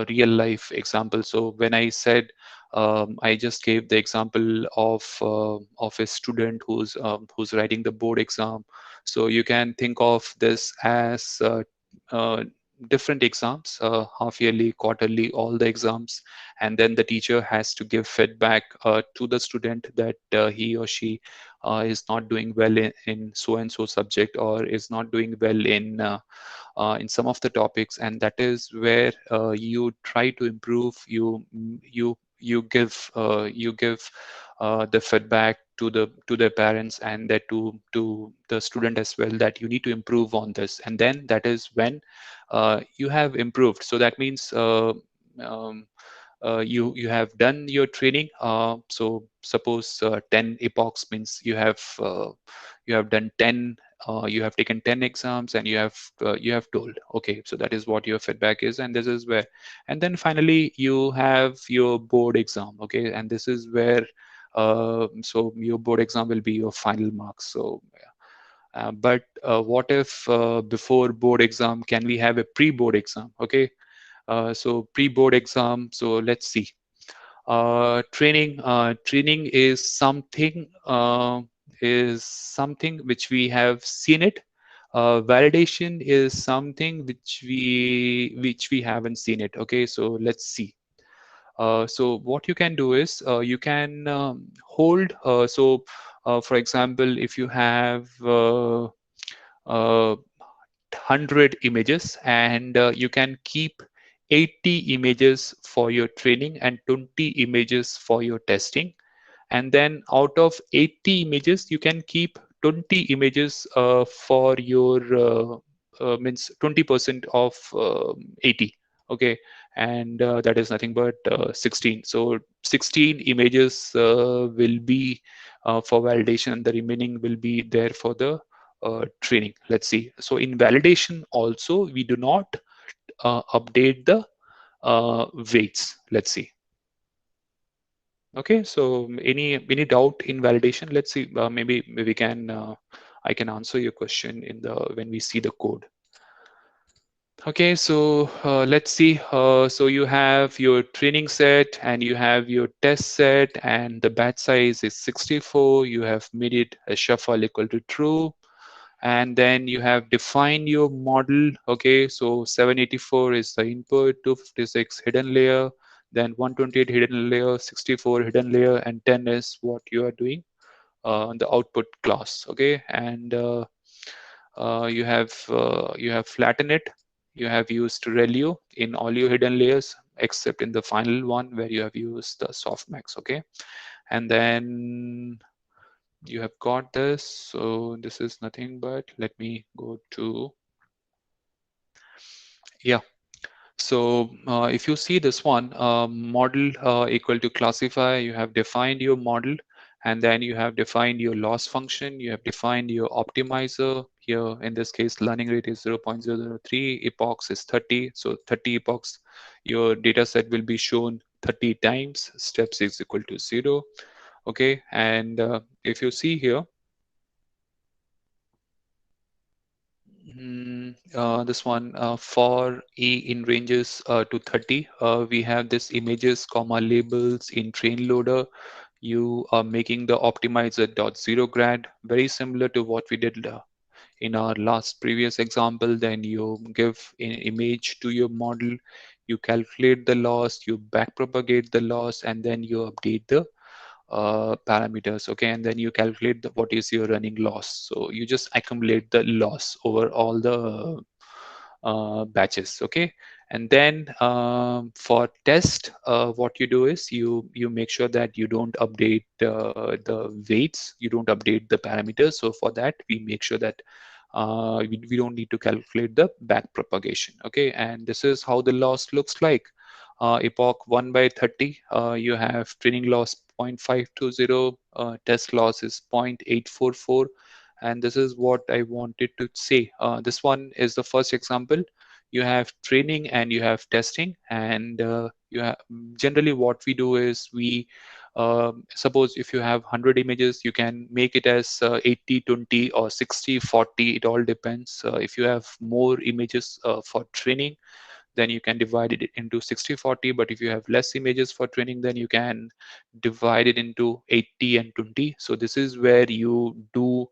real life example. So when I said I just gave the example of a student who's writing the board exam. So you can think of this as uh, different exams, half yearly, quarterly, all the exams, and then the teacher has to give feedback to the student that he or she is not doing well in so and so subject, or is not doing well in some of the topics, and that is where you try to improve. You give the feedback to the parents, and that to the student as well, that you need to improve on this, and then that is when you have improved. So that means um, you have done your training. So suppose 10 epochs means you have done 10, you have taken 10 exams, and you have told, okay, so that is what your feedback is, and this is where. And then finally you have your board exam. Okay, and this is where so your board exam will be your final marks. So but what if before board exam, can we have a pre-board exam? Okay, so pre-board exam, so let's see. Training is something which we have seen it. Validation is something which we haven't seen it. Okay, so let's see. So what you can do is you can hold. For example, if you have 100 images, and you can keep 80 images for your training and 20 images for your testing. And then out of 80 images, you can keep 20 images for your means 20% of 80. Okay, and that is nothing but 16. So 16 images will be for validation, the remaining will be there for the training. Let's see. So in validation also, we do not update the weights. Let's see. Okay, so any doubt in validation? Let's see. Maybe we can I can answer your question in the when we see the code. Okay, so let's see. So you have your training set, and you have your test set, and the batch size is 64. You have made it a shuffle equal to true, and then you have defined your model. Okay, so 784 is the input, 256 hidden layer, then 128 hidden layer, 64 hidden layer, and 10 is what you are doing the output class. Okay, and you have flattened it. You have used ReLU in all your hidden layers except in the final one where you have used the softmax. Okay, and then you have got this. So this is nothing but, let me go to, yeah. So if you see this one, model equal to classifier, you have defined your model, and then you have defined your loss function, you have defined your optimizer. Here in this case, learning rate is 0.003, epochs is 30, so 30 epochs, your data set will be shown 30 times, steps is equal to 0. Okay, and if you see here, this one for E in ranges to 30, we have this images, comma labels in train loader. You are making the optimizer dot zero grad, very similar to what we did in our last previous example. Then you give an image to your model, you calculate the loss, you backpropagate the loss, and then you update the parameters. Okay, and then you calculate what is your running loss. So you just accumulate the loss over all the batches. Okay, and then for test, what you do is you make sure that you don't update the weights, you don't update the parameters. So for that, we make sure that we don't need to calculate the back propagation. Okay, and this is how the loss looks like. Epoch 1 by 30, you have training loss 0.520, test loss is 0.844, and this is what I wanted to say. This one is the first example. You have training and you have testing, and you have, generally what we do is we suppose if you have 100 images, you can make it as 80-20 or 60-40. It all depends. If you have more images for training, then you can divide it into 60-40. But if you have less images for training, then you can divide it into 80 and 20. So this is where you do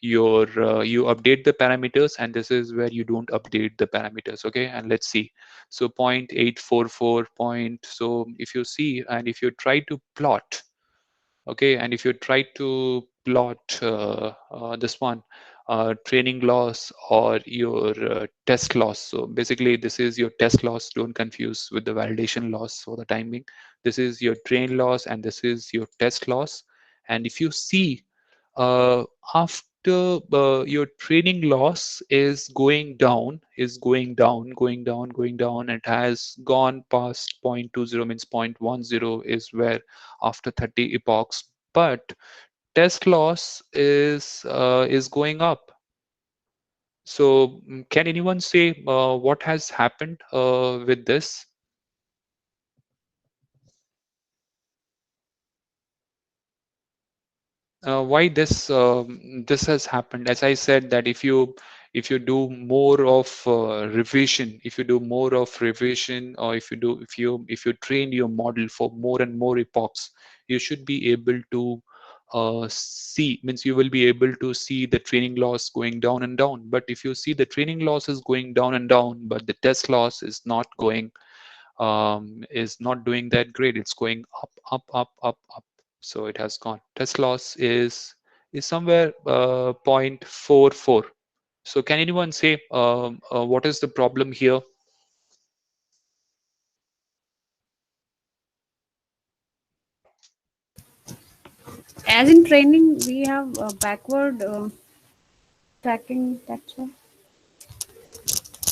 your you update the parameters, and this is where you don't update the parameters. Okay, and let's see. So 0.844 point. So if you see, and if you try to plot, okay, and if you try to plot this one, training loss or your test loss. So basically this is your test loss, don't confuse with the validation loss for the time being. This is your train loss and this is your test loss. And if you see, uh, after your training loss is going down, going down, it has gone past 0.20, means 0.10 is where after 30 epochs, but test loss is going up. So can anyone say what has happened with this? Why this has happened? As I said, that if you do more of revision, if you do more of revision, or if you train your model for more and more epochs, you should be able to see, means you will be able to see the training loss going down and down. But if you see the training loss is going down and down, but the test loss is not doing that great, it's going up, up, up, up, up. So it has gone. Test loss is somewhere 0.44. So can anyone say what is the problem here? As in training, we have backward tracking. That's why.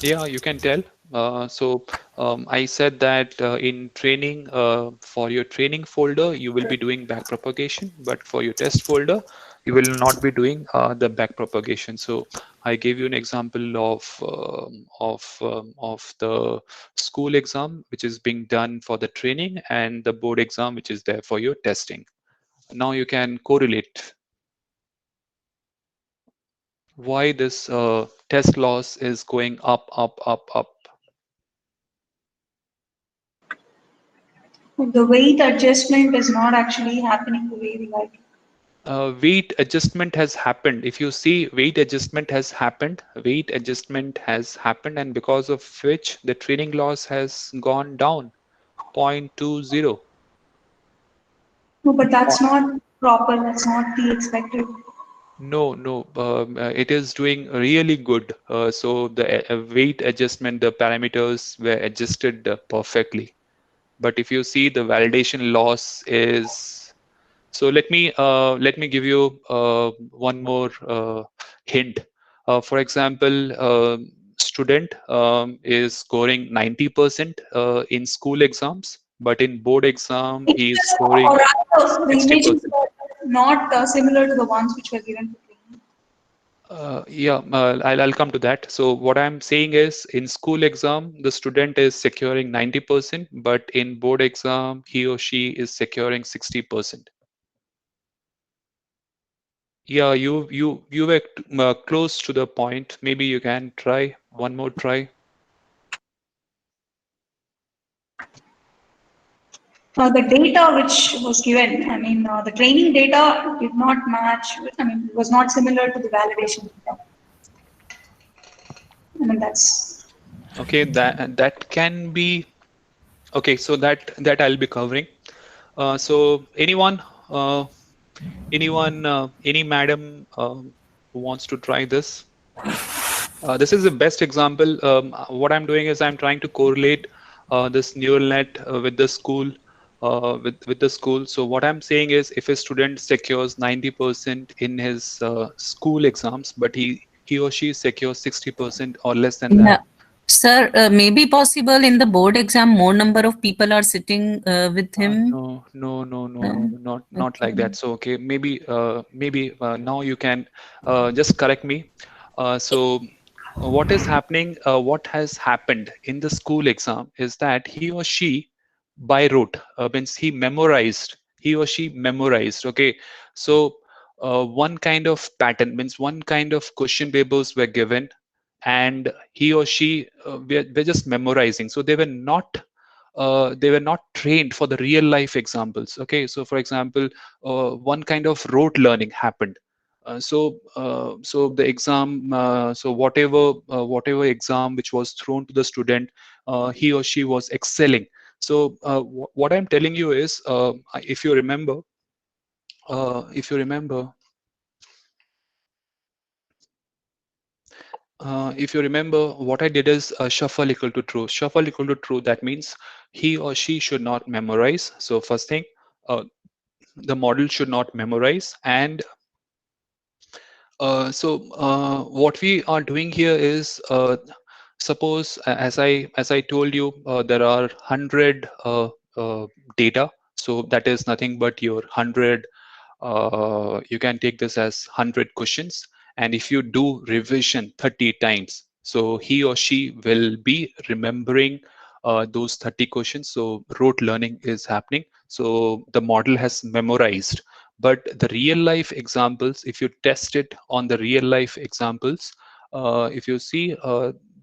Yeah, you can tell. I said that in training, for your training folder, you will be doing backpropagation, but for your test folder, you will not be doing the backpropagation. So I gave you an example of the school exam, which is being done for the training, and the board exam, which is there for your testing. Now you can correlate why this test loss is going up, up, up, up. The weight adjustment is not actually happening the way we like. Weight adjustment has happened. If you see, weight adjustment has happened. Weight adjustment has happened, and because of which the training loss has gone down 0.20. No, but that's not proper. That's not the expected. No, no, it is doing really good. So the weight adjustment, the parameters were adjusted perfectly. But if you see, the validation loss is. So let me give you one more hint. For example, student is scoring 90% in school exams, but in board exam he is Or scoring rather, the images 60%. were not similar to the ones which were given for training? I'll come to that. So what I'm saying is, in school exam, the student is securing 90%, but in board exam, he or she is securing 60%. Yeah, you were close to the point. Maybe you can try one more try. The data which was given, I mean, the training data did not match, I mean, was not similar to the validation data. I mean, that's... Okay, that can be okay. So that I'll be covering. So any madam who wants to try this? This is the best example. What I'm doing is I'm trying to correlate this neural net with the school, with the school. So what I'm saying is, if a student secures 90% in his school exams, but he or she secures 60% or less than that. Yeah. Sir, maybe possible in the board exam, more number of people are sitting with him. No, not like that. So okay, maybe now you can just correct me. So what is happening? What has happened in the school exam is that he or she by rote means he or she memorized. Okay, so one kind of pattern means one kind of question papers were given, and he or she were just memorizing. So they were not trained for the real life examples. Okay, so for example, one kind of rote learning happened. So the exam, so whatever exam which was thrown to the student, he or she was excelling. So what I'm telling you is, if you remember, if you remember if you remember, what I did is shuffle equal to true. Shuffle equal to true. That means he or she should not memorize. So first thing, the model should not memorize. And what we are doing here is, suppose as I told you, there are 100 data. So that is nothing but your 100. You can take this as 100 questions, and if you do revision 30 times, so he or she will be remembering those 30 questions. So rote learning is happening, so the model has memorized. But the real life examples, if you test it on the real life examples, if you see,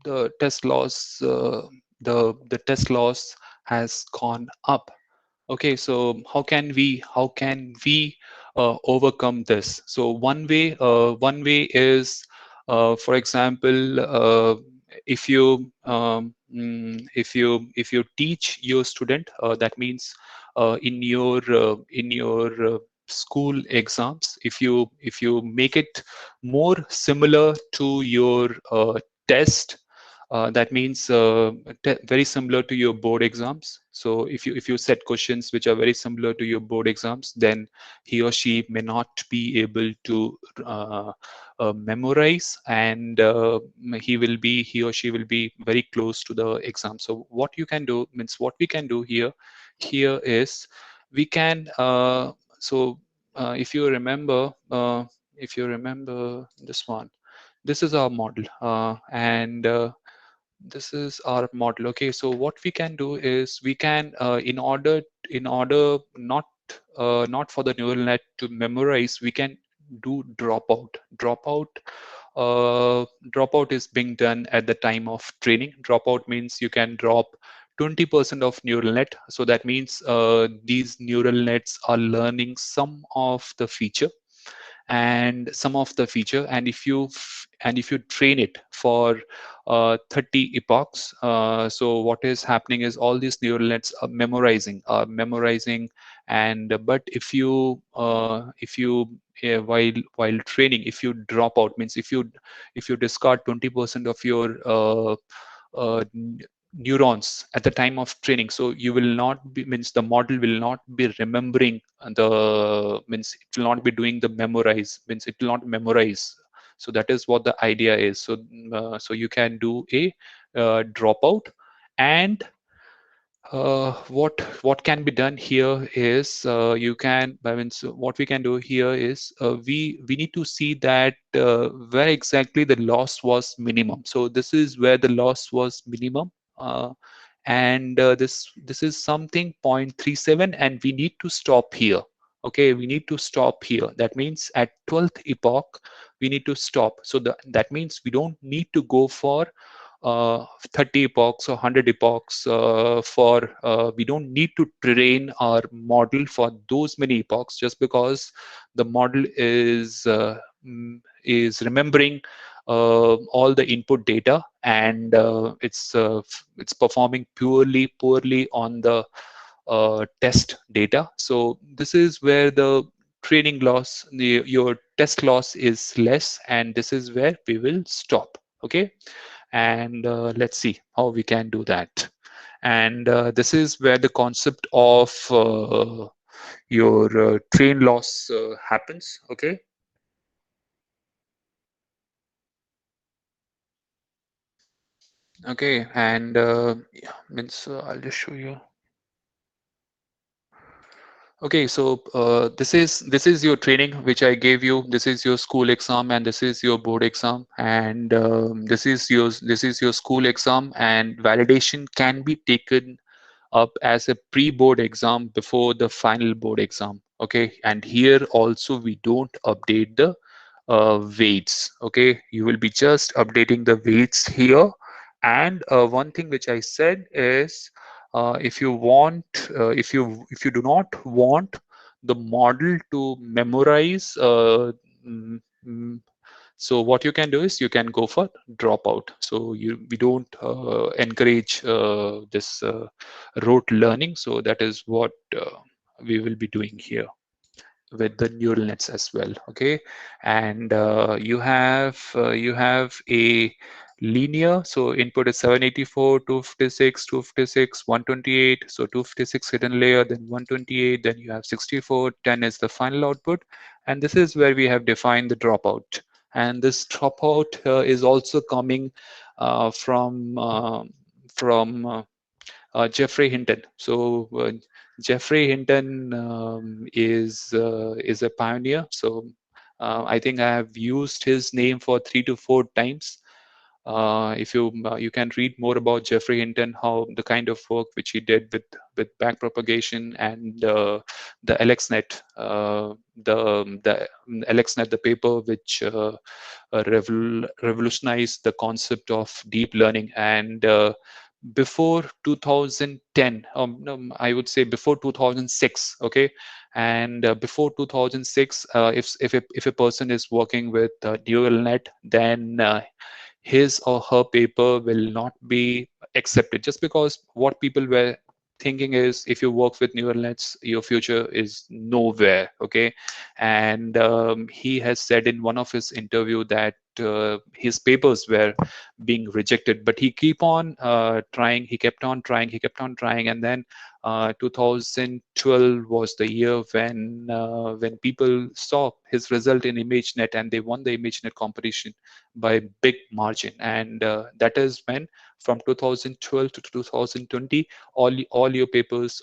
the test loss, the test loss has gone up. Okay, so how can we overcome this? So one way is, for example, if you teach your student, that means in your school exams, if you make it more similar to your test, that means very similar to your board exams. So if you set questions which are very similar to your board exams, then he or she may not be able to memorize, and he or she will be very close to the exam. So what you can do means, what we can do here is, we can if you remember, this one, this is our model, and this is our model. Okay, so what we can do is, we can in order not for the neural net to memorize, we can do dropout is being done at the time of training. Dropout means you can drop 20% of neural net. So that means these neural nets are learning some of the feature, and if you train it for 30 epochs, so what is happening is, all these neural nets are memorizing. And but if you while training, if you drop out, means if you discard 20% of your neurons at the time of training, so you will not be, means the model will not be remembering the, means it will not be doing the memorize, means it will not memorize. So that is what the idea is. So so you can do a dropout, and what can be done here is so what we can do here is we need to see that where exactly the loss was minimum. So this is where the loss was minimum, and this is something 0.37, and we need to stop here. Okay, we need to stop here. That means at 12th epoch we need to stop. So that means we don't need to go for 30 epochs or 100 epochs we don't need to train our model for those many epochs, just because the model is remembering all the input data, and it's performing poorly on the test data. So this is where the training loss, your test loss is less, and this is where we will stop. Okay, and let's see how we can do that. And this is where the concept of your train loss happens. Okay, okay, and yeah, means I'll just show you. Okay, so this is your training which I gave you. This is your school exam, and this is your board exam, and this is your school exam, and validation can be taken up as a pre-board exam before the final board exam. Okay, and here also we don't update the weights. Okay, you will be just updating the weights here. And one thing which I said is, if you want, if you do not want the model to memorize, mm, mm, so what you can do is you can go for dropout. So we don't encourage this rote learning. So that is what we will be doing here with the neural nets as well. Okay, and you have a linear. So input is 784, 256, 256, 128. So 256 hidden layer, then 128, then you have 64, 10 is the final output, and this is where we have defined the dropout. And this dropout is also coming from Jeffrey Hinton. So Jeffrey Hinton is a pioneer. So I think I have used his name for 3 to 4 times. If you can read more about Jeffrey Hinton, how the kind of work which he did with backpropagation and the LXNet, the LXNet, the paper which revolutionized the concept of deep learning. And before 2010, no, I would say before 2006. Okay, and before 2006, if a person is working with neural net, then his or her paper will not be accepted, just because what people were thinking is, if you work with neural nets, your future is nowhere. Okay, and he has said in one of his interview that his papers were being rejected, but he keep on trying. He kept on trying. He kept on trying, and then 2012 was the year when people saw his result in ImageNet, and they won the ImageNet competition by big margin. And that is when, from 2012 to 2020, all your papers,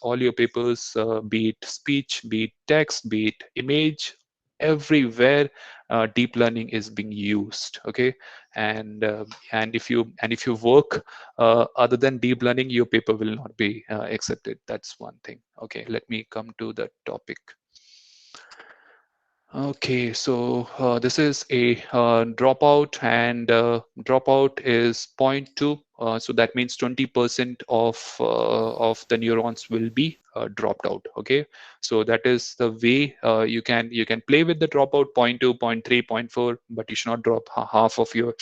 be it speech, be it text, be it image, everywhere deep learning is being used. Okay, and if you work other than deep learning, your paper will not be accepted. That's one thing. Okay, let me come to the topic. Okay, so this is a dropout, and dropout is 0.2. So that means 20% of the neurons will be dropped out. Okay, so that is the way you can play with the dropout 0.2, 0.3, 0.4, but you should not drop half of your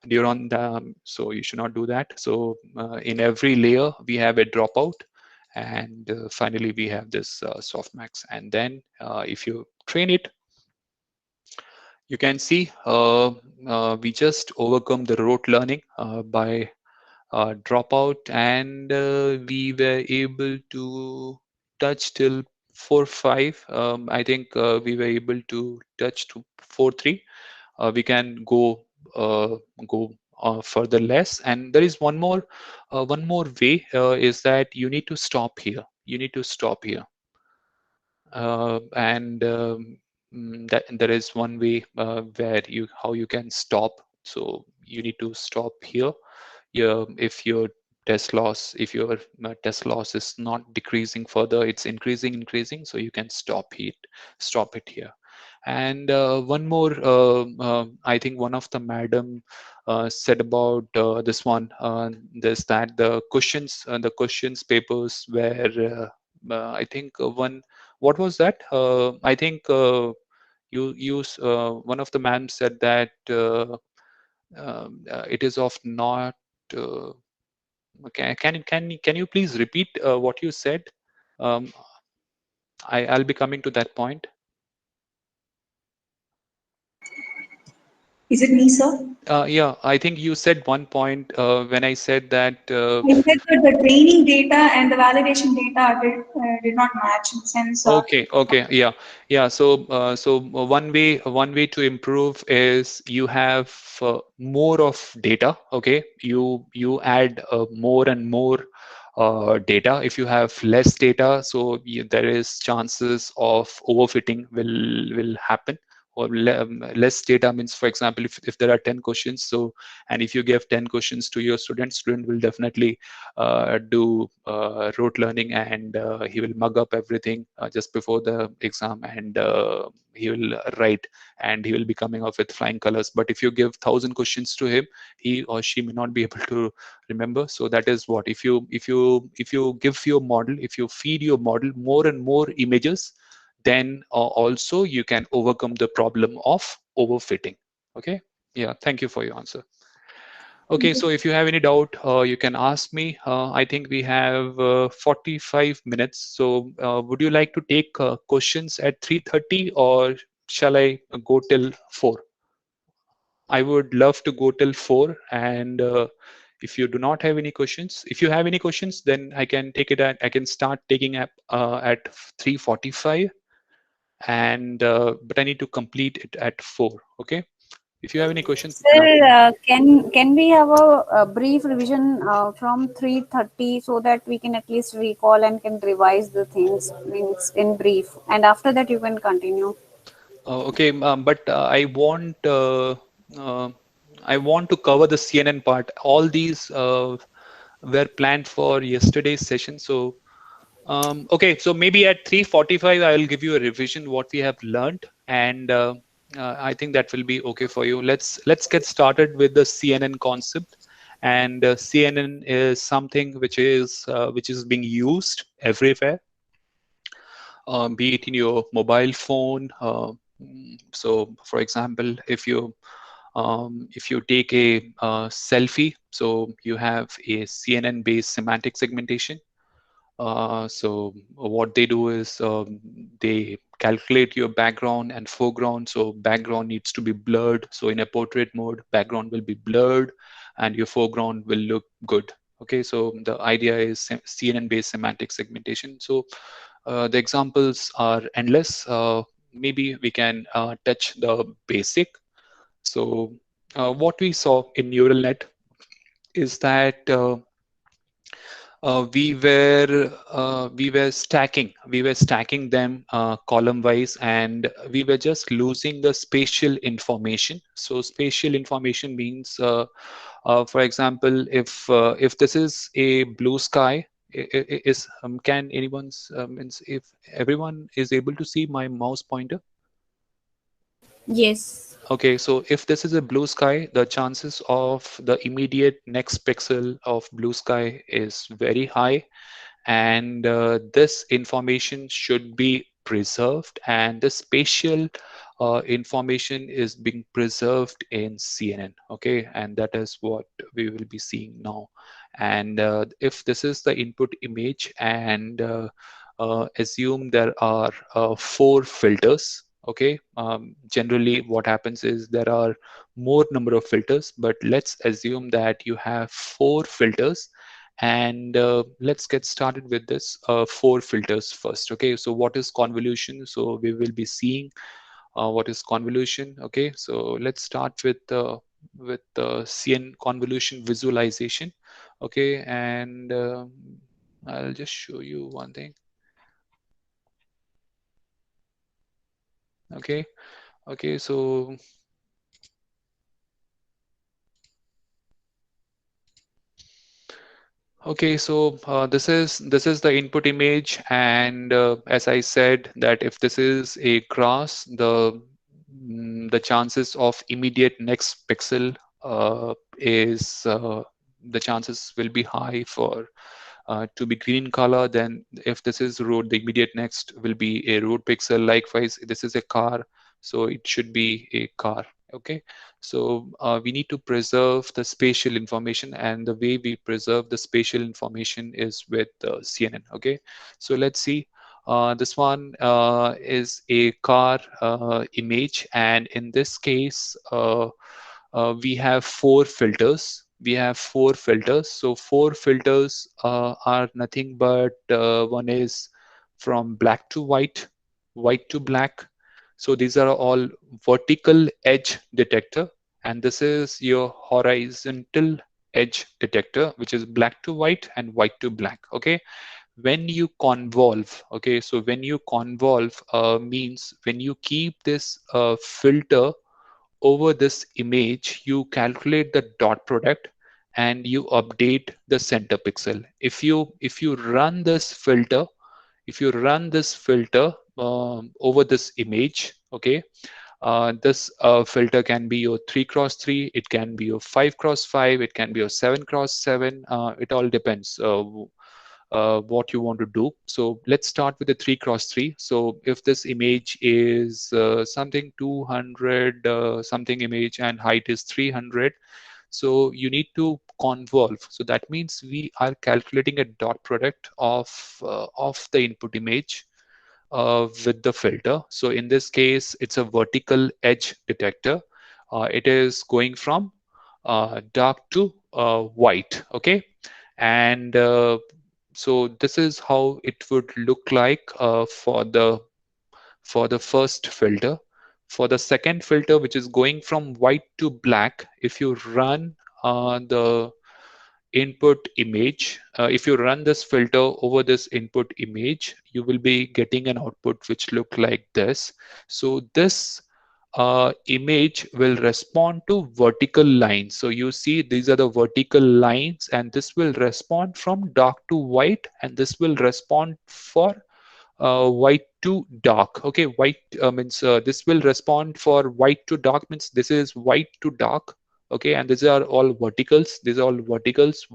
neuron. So you should not do that. So in every layer we have a dropout, and finally we have this softmax. And then if you train it, you can see we just overcome the rote learning by dropout, and we were able to touch till 4.5. I think we were able to touch to 4.3. We can go further less. And there is one more way, is that you need to stop here. You need to stop here. And that there is one way where how you can stop. So you need to stop here. If your test loss is not decreasing further, it's increasing, so you can stop it here. And one more, I think one of the madam said about this one, this that the questions papers were I think one, what was that? I think one of the ma'am said that it is of not. Can you please repeat what you said? Um, I'll be coming to that point. Is it me, sir? Yeah, I think you said one point when I said that. I said that the training data and the validation data did not match in the sense. Okay, yeah. So one way to improve is you have more of data. Okay, you add more and more data. If you have less data, so there is chances of overfitting will happen. Or less data means, for example, if there are 10 questions, so and if you give 10 questions to your student will definitely do rote learning, and he will mug up everything just before the exam, and he will write, and he will be coming off with flying colors. But if you give 1,000 questions to him, he or she may not be able to remember. So that is what, if you give your model, if you feed your model more and more images, then also you can overcome the problem of overfitting. Okay, yeah, thank you for your answer. Okay, so if you have any doubt, you can ask me. I think we have 45 minutes. So would you like to take questions at 3:30, or shall I go till 4? I would love to go till 4. And if you do not have any questions, if you have any questions, then I can take it I can start taking up at 3:45. And but I need to complete it at 4. Okay. If you have any questions, you can ask. Sir, can we have a brief revision from 3:30 so that we can at least recall and can revise the things means in brief, and after that you can continue. Okay, but uh, I want to cover the CNN part. All these were planned for yesterday's session. So okay, so maybe at 3:45 I will give you a revision what we have learned, and I think that will be okay for you. Let's get started with the CNN concept. And CNN is something which is being used everywhere, be it in your mobile phone. So, for example, if you take a selfie, so you have a CNN-based semantic segmentation. So what they do is they calculate your background and foreground. So background needs to be blurred. So in a portrait mode, background will be blurred and your foreground will look good. Okay, so the idea is CNN-based semantic segmentation. So the examples are endless. Maybe we can touch the basic. So what we saw in neural net is that we were stacking them column wise, and we were just losing the spatial information. So spatial information means, for example, if this is a blue sky, is can anyone's means if everyone is able to see my mouse pointer? Yes. Okay, so if this is a blue sky, the chances of the immediate next pixel of blue sky is very high, and this information should be preserved, and the spatial information is being preserved in CNN. Okay, and that is what we will be seeing now. And if this is the input image, and assume there are 4 filters. Okay, generally what happens is there are more number of filters, but let's assume that you have 4 filters. And let's get started with this 4 filters first. Okay, so what is convolution? So we will be seeing what is convolution. Okay, so let's start with with the CNN convolution visualization. Okay, and I'll just show you one thing. Okay, okay, so okay, so this is the input image, and as I said that if this is a cross, the chances of immediate next pixel is the chances will be high for to be green color. Then if this is road, the immediate next will be a road pixel. Likewise, this is a car, so it should be a car. Okay, so we need to preserve the spatial information, and the way we preserve the spatial information is with CNN. Okay, so let's see. This one is a car image, and in this case, we have four filters. We have four filters. So four filters are nothing but one is from black to white, white to black. So these are all vertical edge detector, and this is your horizontal edge detector, which is black to white and white to black. Okay, when you convolve, okay, so when you convolve means when you keep this filter over this image, you calculate the dot product and you update the center pixel. If you run this filter, if you run this filter over this image, okay, this filter can be your 3x3, it can be your 5x5, it can be your 7x7. It all depends what you want to do. So let's start with the 3x3. So if this image is something 200 something image and height is 300, so you need to convolve. So that means we are calculating a dot product of the input image with the filter. So in this case, it's a vertical edge detector. It is going from dark to white. Okay, and so this is how it would look like for the first filter. For the second filter, which is going from white to black, if you run the input image, if you run this filter over this input image, you will be getting an output which look like this. So this image will respond to vertical lines. So you see these are the vertical lines, and this will respond from dark to white, and this will respond for white to dark. Okay, white means this will respond for white to dark, means this is white to dark. Okay, and these are all verticals. These are all verticals,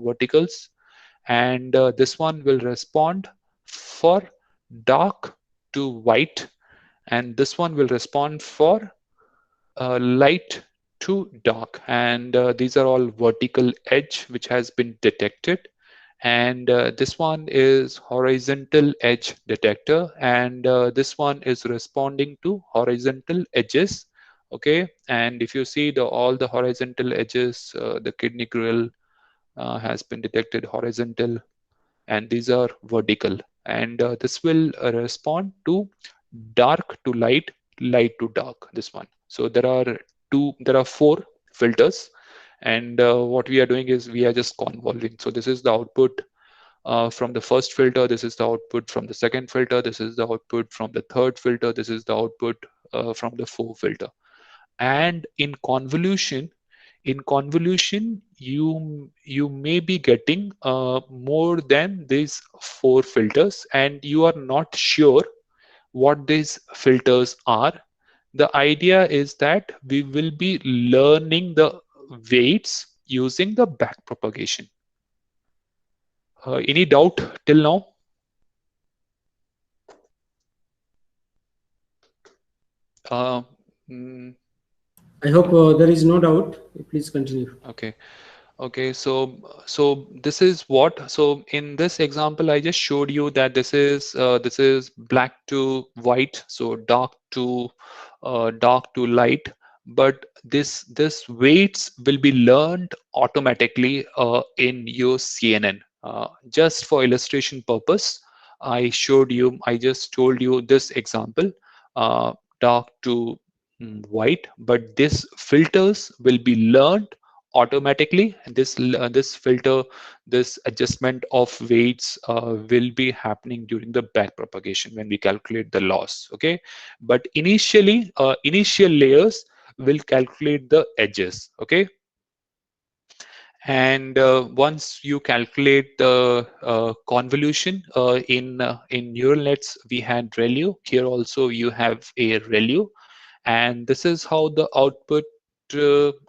and this one will respond for dark to white, and this one will respond for light to dark, and these are all vertical edge which has been detected. And this one is horizontal edge detector, and this one is responding to horizontal edges. Okay, and if you see the all the horizontal edges, the kidney grill has been detected horizontal, and these are vertical, and this will respond to dark to light, light to dark, this one. So there are four filters, and what we are doing is we are just convolving. So this is the output from the first filter, this is the output from the second filter, this is the output from the third filter, this is the output from the fourth filter. And in convolution, you may be getting more than these four filters, and you are not sure what these filters are. The idea is that we will be learning the weights using the back propagation. Any doubt till now? Uh, mm, I hope there is no doubt. Please continue. okay. Okay, so this is what. So in this example, I just showed you that this is black to white, so dark to light. But this weights will be learned automatically in your CNN. Just for illustration purpose, I just told you this example, dark to white, but this filters will be learned automatically. And this filter, this adjustment of weights will be happening during the back propagation when we calculate the loss. Okay, but initially initial layers will calculate the edges. Okay, and once you calculate the convolution in neural nets, we had ReLU. Here also you have a ReLU, and this is how the output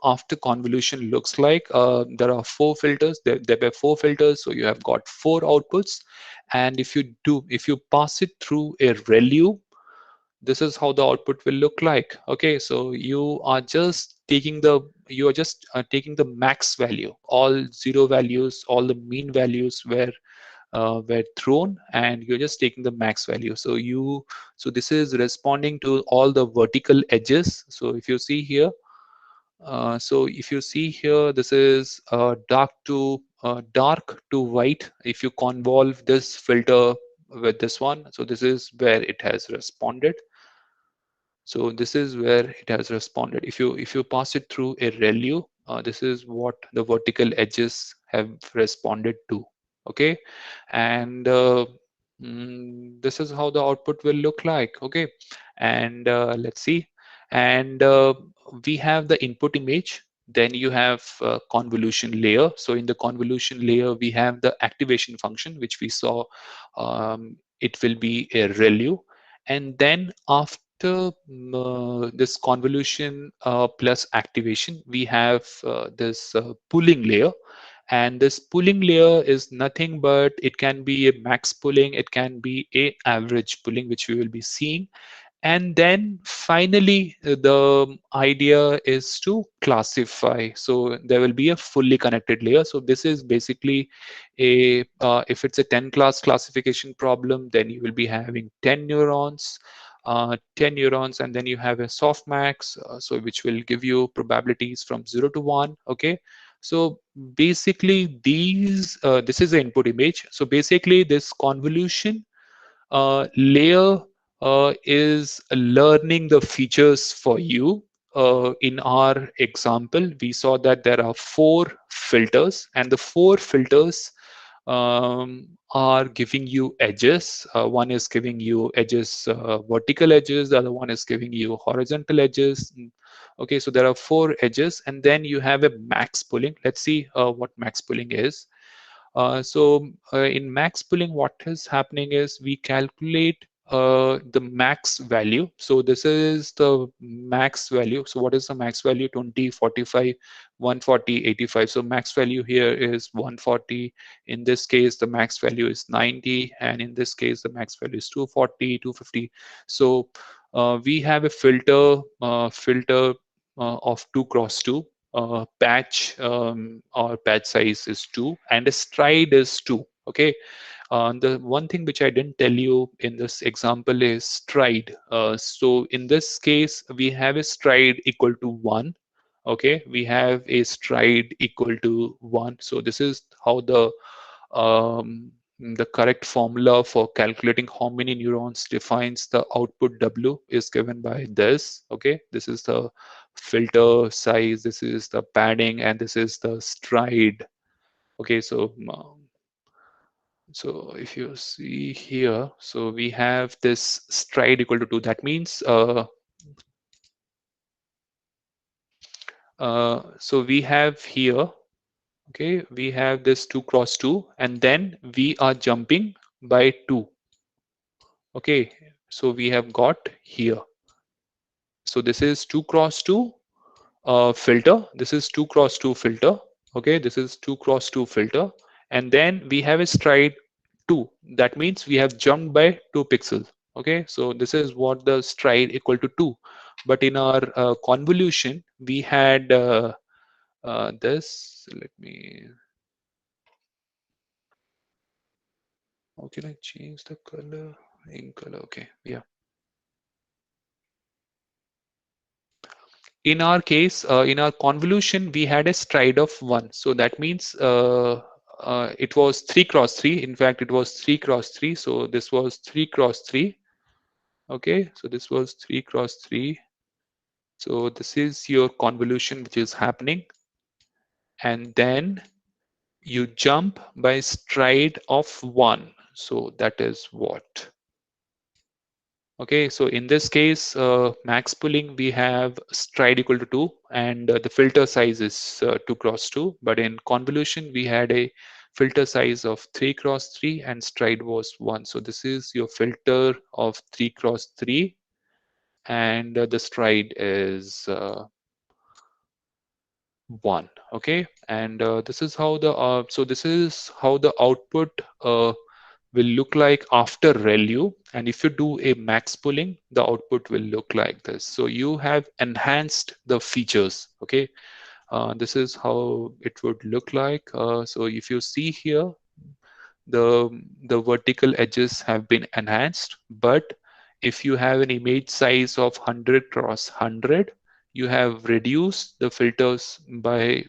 after convolution looks like. There are four filters. There were four filters, so you have got four outputs. And if you pass it through a ReLU, this is how the output will look like. Okay, so you are just taking the max value. All zero values, all the mean values were thrown, and you're just taking the max value. So this is responding to all the vertical edges. So if you see here, this is dark to white. If you convolve this filter with this one, so this is where it has responded. So this is where it has responded. If you pass it through a ReLU, this is what the vertical edges have responded to. Okay, and this is how the output will look like. Okay, and let's see. And we have the input image. Then you have convolution layer. So in the convolution layer, we have the activation function, which we saw. It will be a ReLU, and then after this convolution plus activation, we have this pooling layer. And this pooling layer is nothing but it can be a max pooling, it can be a average pooling, which we will be seeing. And then finally the idea is to classify. So there will be a fully connected layer. So this is basically a if it's a 10 class classification problem, then you will be having 10 neurons, and then you have a softmax, so which will give you probabilities from 0 to 1. Okay, so basically this is the input image. So basically this convolution layer is learning the features for you. In our example, we saw that there are four filters, and the four filters are giving you edges. One is giving you edges, vertical edges. The other one is giving you horizontal edges. Okay, so there are four edges, and then you have a max pooling. Let's see what max pooling is. In max pooling, what is happening is we calculate the max value. So this is the max value. So what is the max value? 20, 45, 140, 85. So max value here is 140. In this case, the max value is 90. And in this case, the max value is 240, 250. So we have a filter of 2 cross 2. Patch or patch size is 2, and a stride is 2. Okay, the one thing which I didn't tell you in this example is stride. So in this case, we have a stride equal to 1. Okay, we have a stride equal to 1. So this is how the correct formula for calculating how many neurons defines the output W is given by this. Okay, this is the filter size, this is the padding, and this is the stride. Okay, so if you see here, so we have this stride equal to 2. That means so we have here, okay, we have this 2 cross 2, and then we are jumping by 2. Okay, so we have got here. So this is 2 cross 2 filter. This is 2 cross 2 filter. Okay, this is 2 cross 2 filter. And then we have a stride 2. That means we have jumped by 2 pixels. Okay, so this is what the stride equal to 2. But in our convolution, we had this. Let me. How can I change the color? In color. Okay, yeah. In our case, in our convolution, we had a stride of 1. So that means it was 3 cross 3. In fact, it was 3 cross 3. So this was 3 cross 3. Okay, so this was 3 cross 3. So this is your convolution which is happening, and then you jump by stride of 1. So that is what? Okay, so in this case, max pooling, we have stride equal to 2, and the filter size is 2 cross 2. But in convolution, we had a filter size of 3 cross 3 and stride was 1. So this is your filter of 3 cross 3, and the stride is 1. Okay, and this is how the this is how the output will look like after ReLU. And if you do a max pooling, the output will look like this. So you have enhanced the features. Okay, this is how it would look like. So if you see here, the vertical edges have been enhanced, but if you have an image size of 100 cross 100, you have reduced the filters by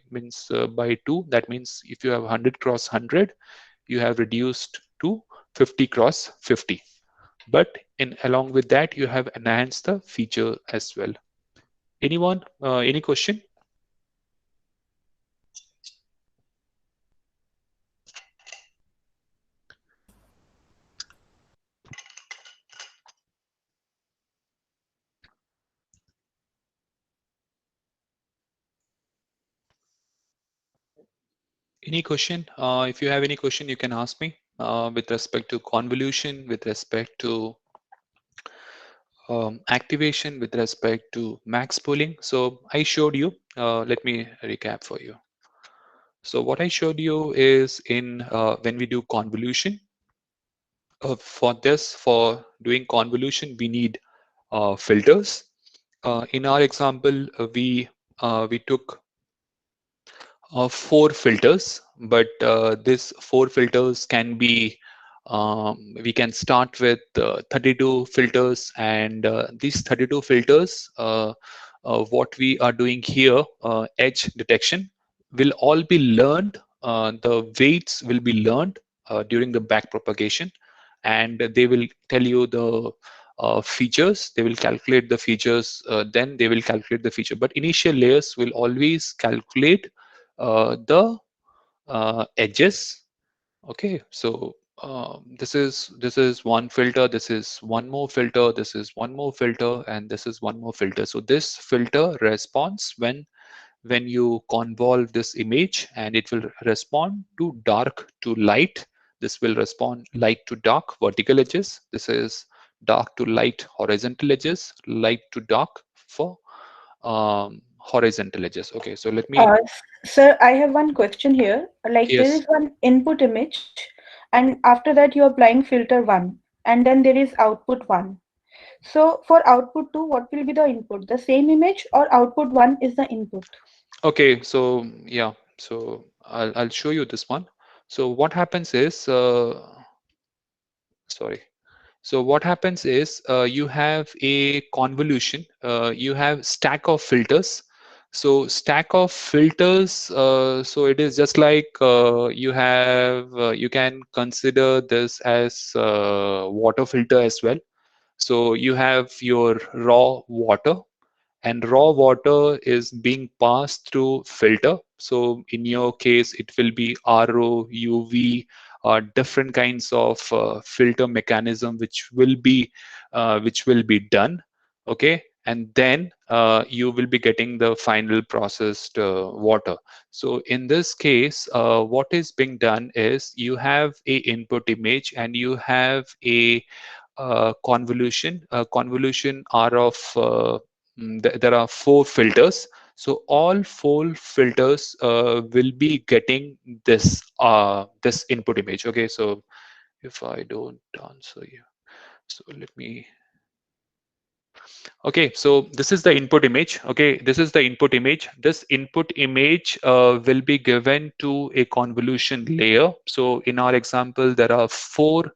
by 2. That means if you have 100 cross 100, you have reduced to 50 cross 50. But in along with that, you have enhanced the feature as well. Anyone? Any question? Any question? If you have any question, you can ask me with respect to convolution, with respect to activation, with respect to max pooling. So I showed you, let me recap for you. So what I showed you is in when we do convolution, for doing convolution, we need filters. In our example, we took 4 filters, but this 4 filters can be we can start with 32 filters, and these 32 filters, what we are doing here, edge detection, will all be learned. The weights will be learned during the back propagation, and they will tell you the features. They will calculate the features, then they will calculate the feature. But initial layers will always calculate the edges. Okay, so this is one filter, this is one more filter, this is one more filter, and this is one more filter. So this filter responds when you convolve this image, and it will respond to dark to light. This will respond light to dark vertical edges. This is dark to light horizontal edges, light to dark for horizontal edges. Okay, so let me. Sir, I have one question here. Like there Yes. is one input image, and after that you're applying filter 1, and then there is output 1. So for output 2, what will be the input? The same image or output 1 is the input? Okay, so yeah, so I'll show you this one. So what happens is, sorry. So what happens is, you have a convolution. You have stack of filters. So stack of filters. So it is just like you have. You can consider this as water filter as well. So you have your raw water, and raw water is being passed through filter. So in your case, it will be RO, UV, different kinds of filter mechanism which will be done. Okay, and then you will be getting the final processed water. So in this case, what is being done is you have a input image and you have a convolution. Convolution are of there are 4 filters. So all 4 filters will be getting this input image. Okay, so if I don't answer you, so let me. Okay, so this is the input image. Okay, this is the input image. This input image will be given to a convolution layer. So in our example, there are 4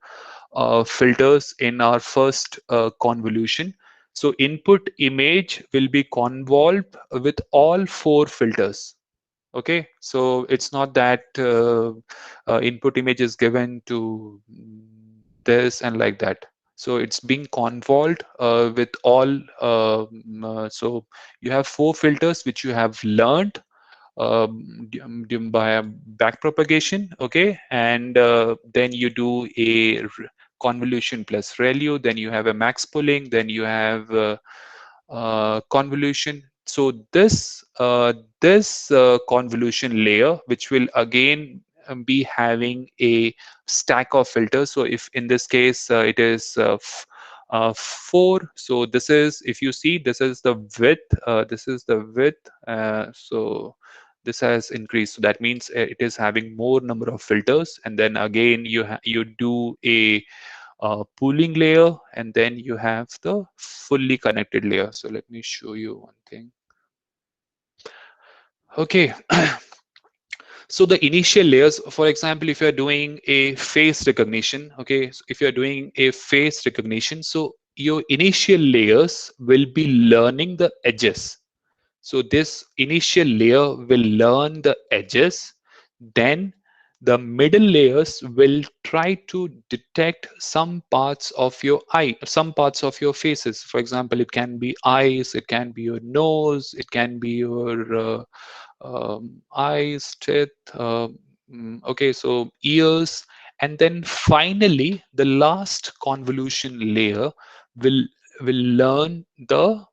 filters in our first convolution. So input image will be convolved with all 4 filters. Okay, so it's not that input image is given to this and like that. So it's being convolved with all. So you have 4 filters which you have learned by a back propagation, okay, and then you do a convolution plus ReLU, then you have a max pooling, then you have convolution. So this convolution layer, which will again be having a stack of filters. So if in this case it is 4, so this is, if you see, this is the width, so this has increased, so that means it is having more number of filters, and then again you do a pooling layer, and then you have the fully connected layer. So let me show you one thing. Okay. So the initial layers, for example, if you're doing a face recognition, okay, so if you're doing a face recognition, so your initial layers will be learning the edges. So this initial layer will learn the edges, then the middle layers will try to detect some parts of your eye, some parts of your faces. For example, it can be eyes, it can be your nose, it can be your eyes, teeth, okay, so ears, and then finally the last convolution layer will learn the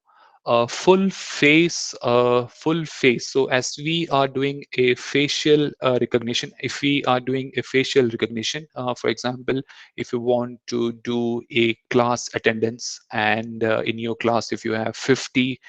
full face. So as we are doing a facial recognition, if we are doing a facial recognition, for example, if you want to do a class attendance, and in your class if you have 50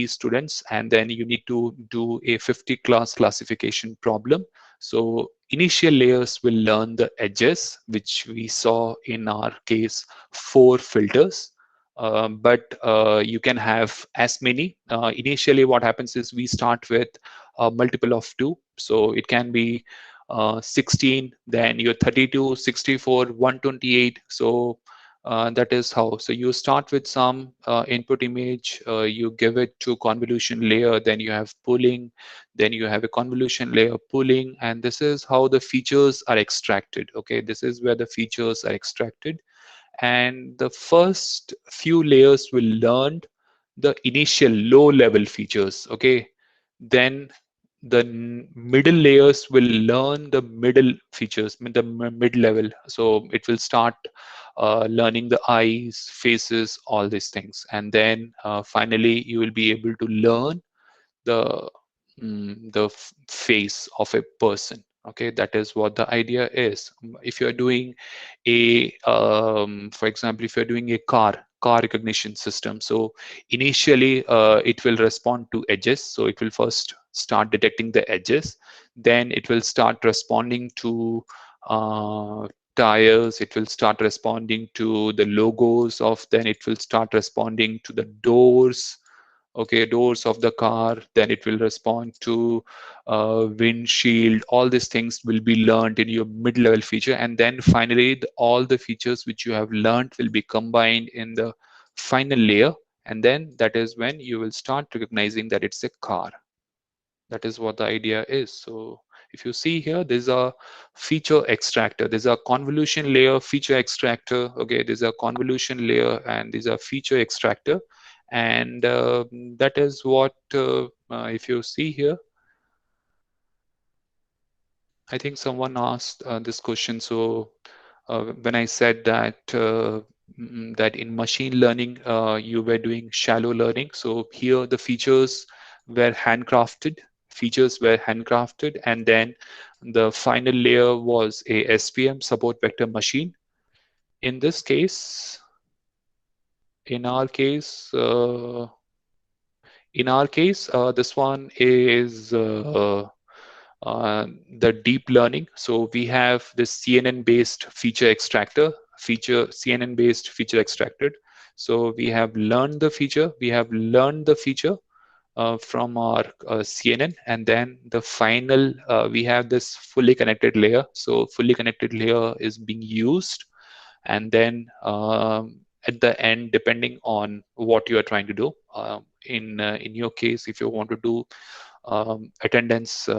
students, and then you need to do a 50 class classification problem. So initial layers will learn the edges, which we saw in our case 4 filters. But you can have as many. Initially, what happens is we start with a multiple of 2. So it can be 16, then you're 32, 64, 128. So that is how. So you start with some input image, you give it to convolution layer, then you have pooling, then you have a convolution layer pooling, and this is how the features are extracted. Okay, this is where the features are extracted, and the first few layers will learn the initial low level features. Okay, then the middle layers will learn the middle features, the mid level. So it will start learning the eyes, faces, all these things, and then finally you will be able to learn the face of a person. Okay, that is what the idea is. If you're doing a for example, if you're doing a car recognition system, so initially it will respond to edges. So it will first start detecting the edges, then it will start responding to tires, it will start responding to the logos of, then it will start responding to the doors, okay, doors of the car, then it will respond to windshield. All these things will be learned in your mid-level feature, and then finally all the features which you have learned will be combined in the final layer, and then that is when you will start recognizing that it's a car. That is what the idea is. So if you see here, there's a feature extractor, there's a convolution layer, feature extractor. Okay, there's a convolution layer and there's a feature extractor, and that is what if you see here, I think someone asked this question. So when I said that that in machine learning you were doing shallow learning, so here the features were handcrafted. And then the final layer was a SVM, support vector machine. In this case, in our case, this one is the deep learning. So we have this CNN-based feature extractor, CNN-based feature extracted. So we have learned the feature. From our CNN, and then the final, we have this fully connected layer. So fully connected layer is being used, and then at the end, depending on what you are trying to do, in your case, if you want to do attendance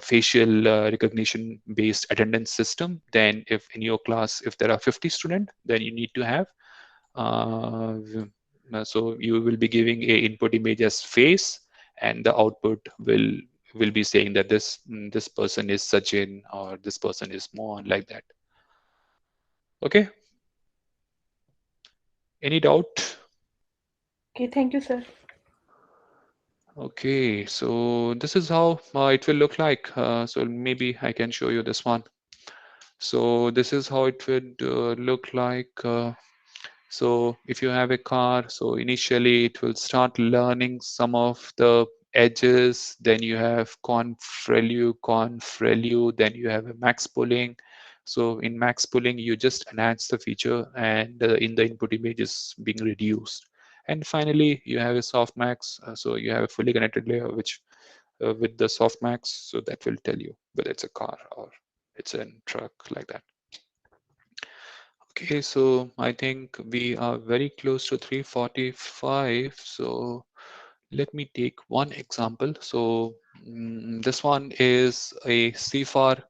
facial recognition based attendance system, then if in your class if there are 50 students, then you need to have so you will be giving a input image as face, and the output will be saying that this person is Sachin or this person is Mohan, like that. Okay, any doubt? Okay, thank you, sir. Okay, so this is how it will look like. So maybe I can show you this one. So this is how it would look like. So if you have a car, so initially it will start learning some of the edges, then you have conf relu, then you have a max pulling. So in max pulling, you just enhance the feature, and in the input image is being reduced. And finally, you have a softmax. So you have a fully connected layer, which with the softmax, so that will tell you whether it's a car or it's a truck, like that. Okay, so I think we are very close to 3:45. So let me take one example. So this one is a CFAR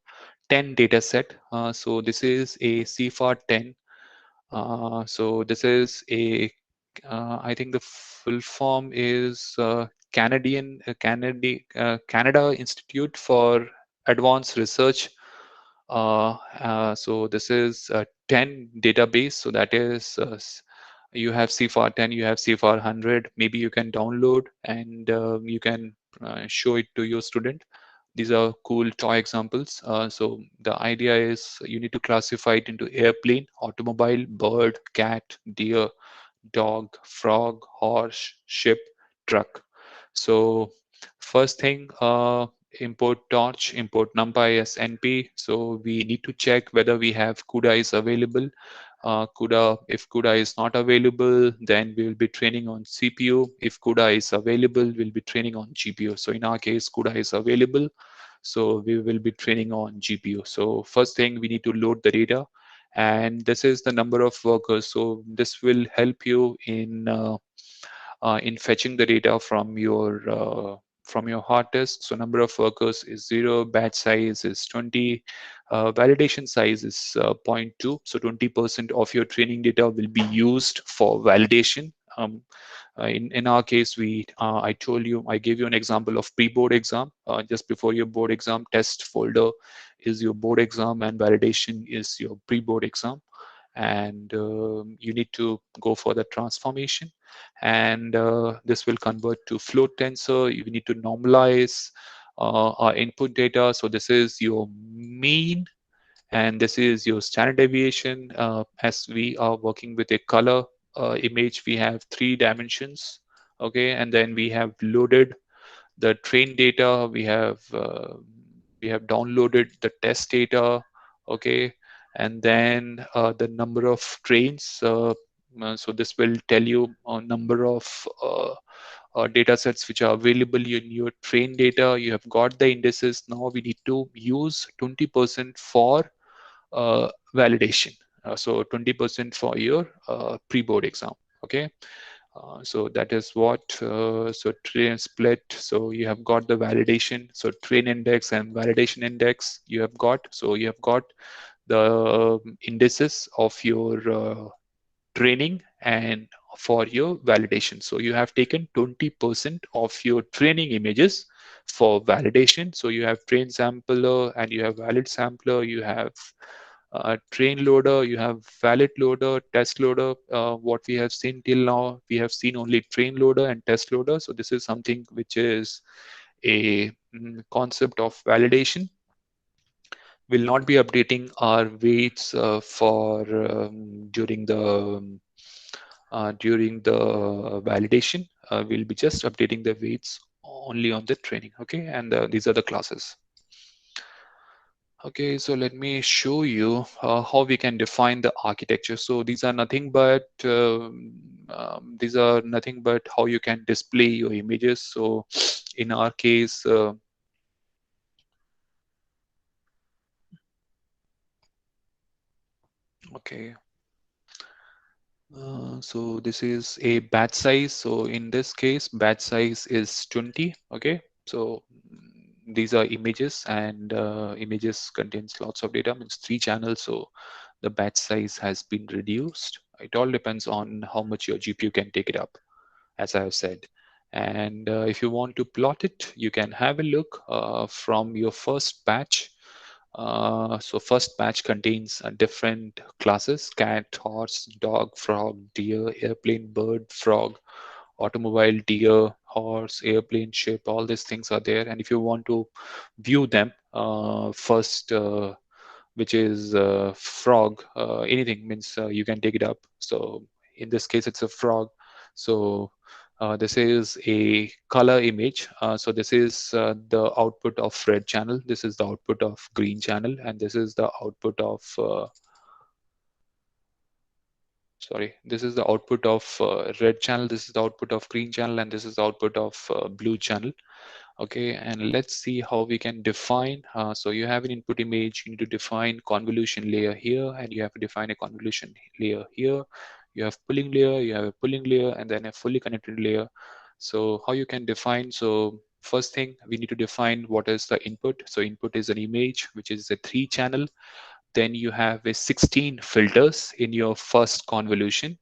10 data set. So this is a CFAR 10. So this is a, I think the full form is Canada Institute for Advanced Research. So this is a 10 database. So that is you have CFAR 10, you have CFAR 100. Maybe you can download and you can show it to your student. These are cool toy examples. So the idea is you need to classify it into airplane, automobile, bird, cat, deer, dog, frog, horse, ship, truck. So first thing, import torch, import numpy as np. So we need to check whether we have CUDA is available. CUDA, if CUDA is not available, then we will be training on CPU. If CUDA is available, we'll be training on GPU. So in our case, CUDA is available, so we will be training on GPU. So first thing, we need to load the data, and this is the number of workers. So this will help you in fetching the data from your hard disk. So number of workers is 0, batch size is 20, validation size is zero point 0.2. So 20% of your training data will be used for validation. In our case, I told you, I gave you an example of pre-board exam. Just before your board exam, test folder is your board exam, and validation is your pre-board exam. And you need to go for the transformation, and this will convert to float tensor. You need to normalize our input data. So this is your mean, and this is your standard deviation. As we are working with a color image, we have 3 dimensions. Okay, and then we have loaded the train data. We have downloaded the test data. Okay, and then the number of trains. So this will tell you a number of data sets which are available in your train data. You have got the indices. Now we need to use 20% for validation. So 20% for your pre-board exam. Okay. So that is what, so train split. So you have got the validation. So train index and validation index you have got. So you have got the indices of your training and for your validation. So you have taken 20% of your training images for validation. So you have train sampler and you have valid sampler, you have train loader, you have valid loader, test loader. What we have seen till now, we have seen only train loader and test loader. So this is something which is a concept of validation. We'll not be updating our weights for during the validation. We'll be just updating the weights only on the training. Okay, and these are the classes. Okay, so let me show you how we can define the architecture. So these are nothing but how you can display your images. So in our case, okay. So this is a batch size. So in this case, batch size is 20. Okay, So these are images, and images contains lots of data, means 3 channels, so the batch size has been reduced. It all depends on how much your GPU can take it up, as I have said. And if you want to plot it, you can have a look from your first batch. So first batch contains different classes: cat, horse, dog, frog, deer, airplane, bird, frog, automobile, deer, horse, airplane, ship. All these things are there. And if you want to view them, first which is frog, anything means you can take it up. So in this case it's a frog. So this is a color image. So this is the output of red channel, this is the output of green channel, and this is the output of sorry, this is the output of red channel, this is the output of green channel, and this is the output of blue channel. Okay, and let's see how we can define. So you have an input image, you need to define convolution layer here, and you have to define a convolution layer here. You have pulling layer, you have a pulling layer, and then a fully connected layer. So how you can define? So first thing, we need to define what is the input. So input is an image, which is a 3 channel. Then you have a 16 filters in your first convolution.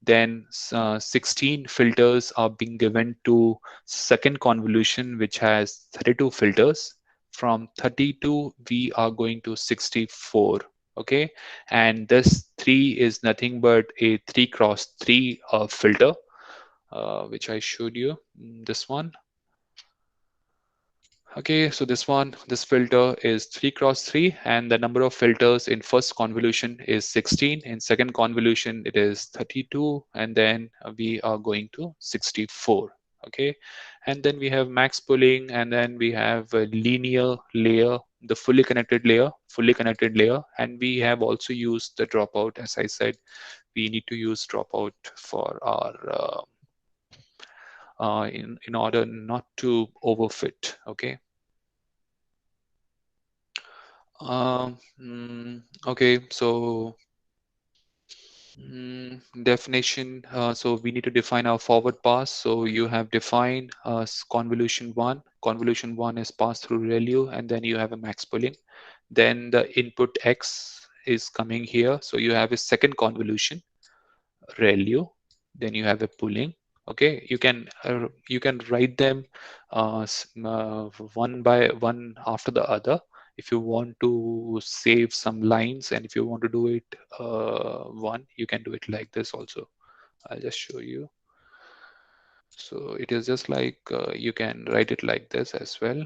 Then 16 filters are being given to second convolution, which has 32 filters. From 32 we are going to 64. Okay, and this 3 is nothing but a 3 cross 3 filter, which I showed you. This one. Okay, so this filter is 3 cross 3, and the number of filters in first convolution is 16. In second convolution, it is 32, and then we are going to 64. Okay, and then we have max pulling, and then we have a linear layer, the fully connected layer, and we have also used the dropout. As I said, we need to use dropout for our in order not to overfit. Okay. Okay, so definition. So we need to define our forward pass. So you have defined convolution one. Convolution one is passed through ReLU, and then you have a max pulling. Then the input X is coming here. So you have a second convolution, ReLU. Then you have a pulling. Okay, you can write them one by one after the other. If you want to save some lines, and if you want to do it one, you can do it like this also. I'll just show you. So it is just like you can write it like this as well.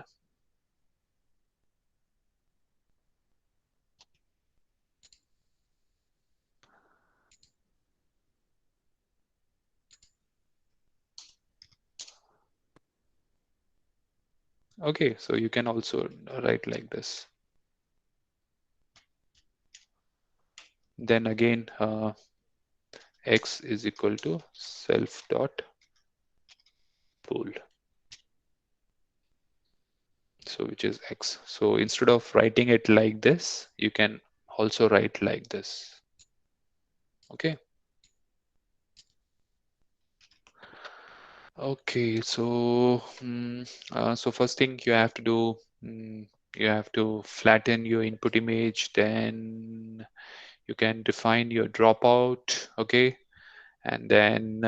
Okay, so you can also write like this. Then again, X is equal to self dot pool. So which is X. So instead of writing it like this, you can also write like this. Okay. Okay, so so first thing you have to do, you have to flatten your input image, then you can define your dropout. Okay, and then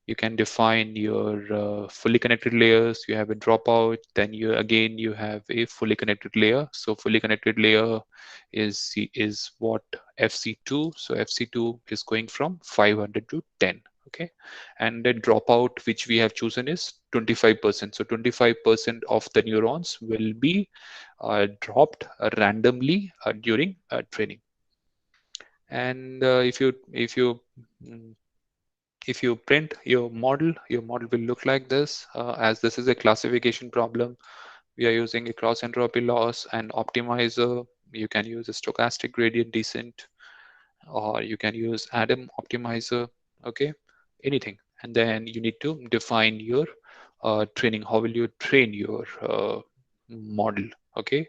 you can define your fully connected layers. You have a dropout, then you have a fully connected layer. So fully connected layer is what, FC2. So FC2 is going from 500 to 10. Okay, and the dropout which we have chosen is 25%. So 25% of the neurons will be dropped randomly during training. And mm, if you print your model will look like this. As this is a classification problem, we are using a cross entropy loss and optimizer. You can use a stochastic gradient descent, or you can use Adam optimizer. Okay, anything. And then you need to define your training. How will you train your model? Okay,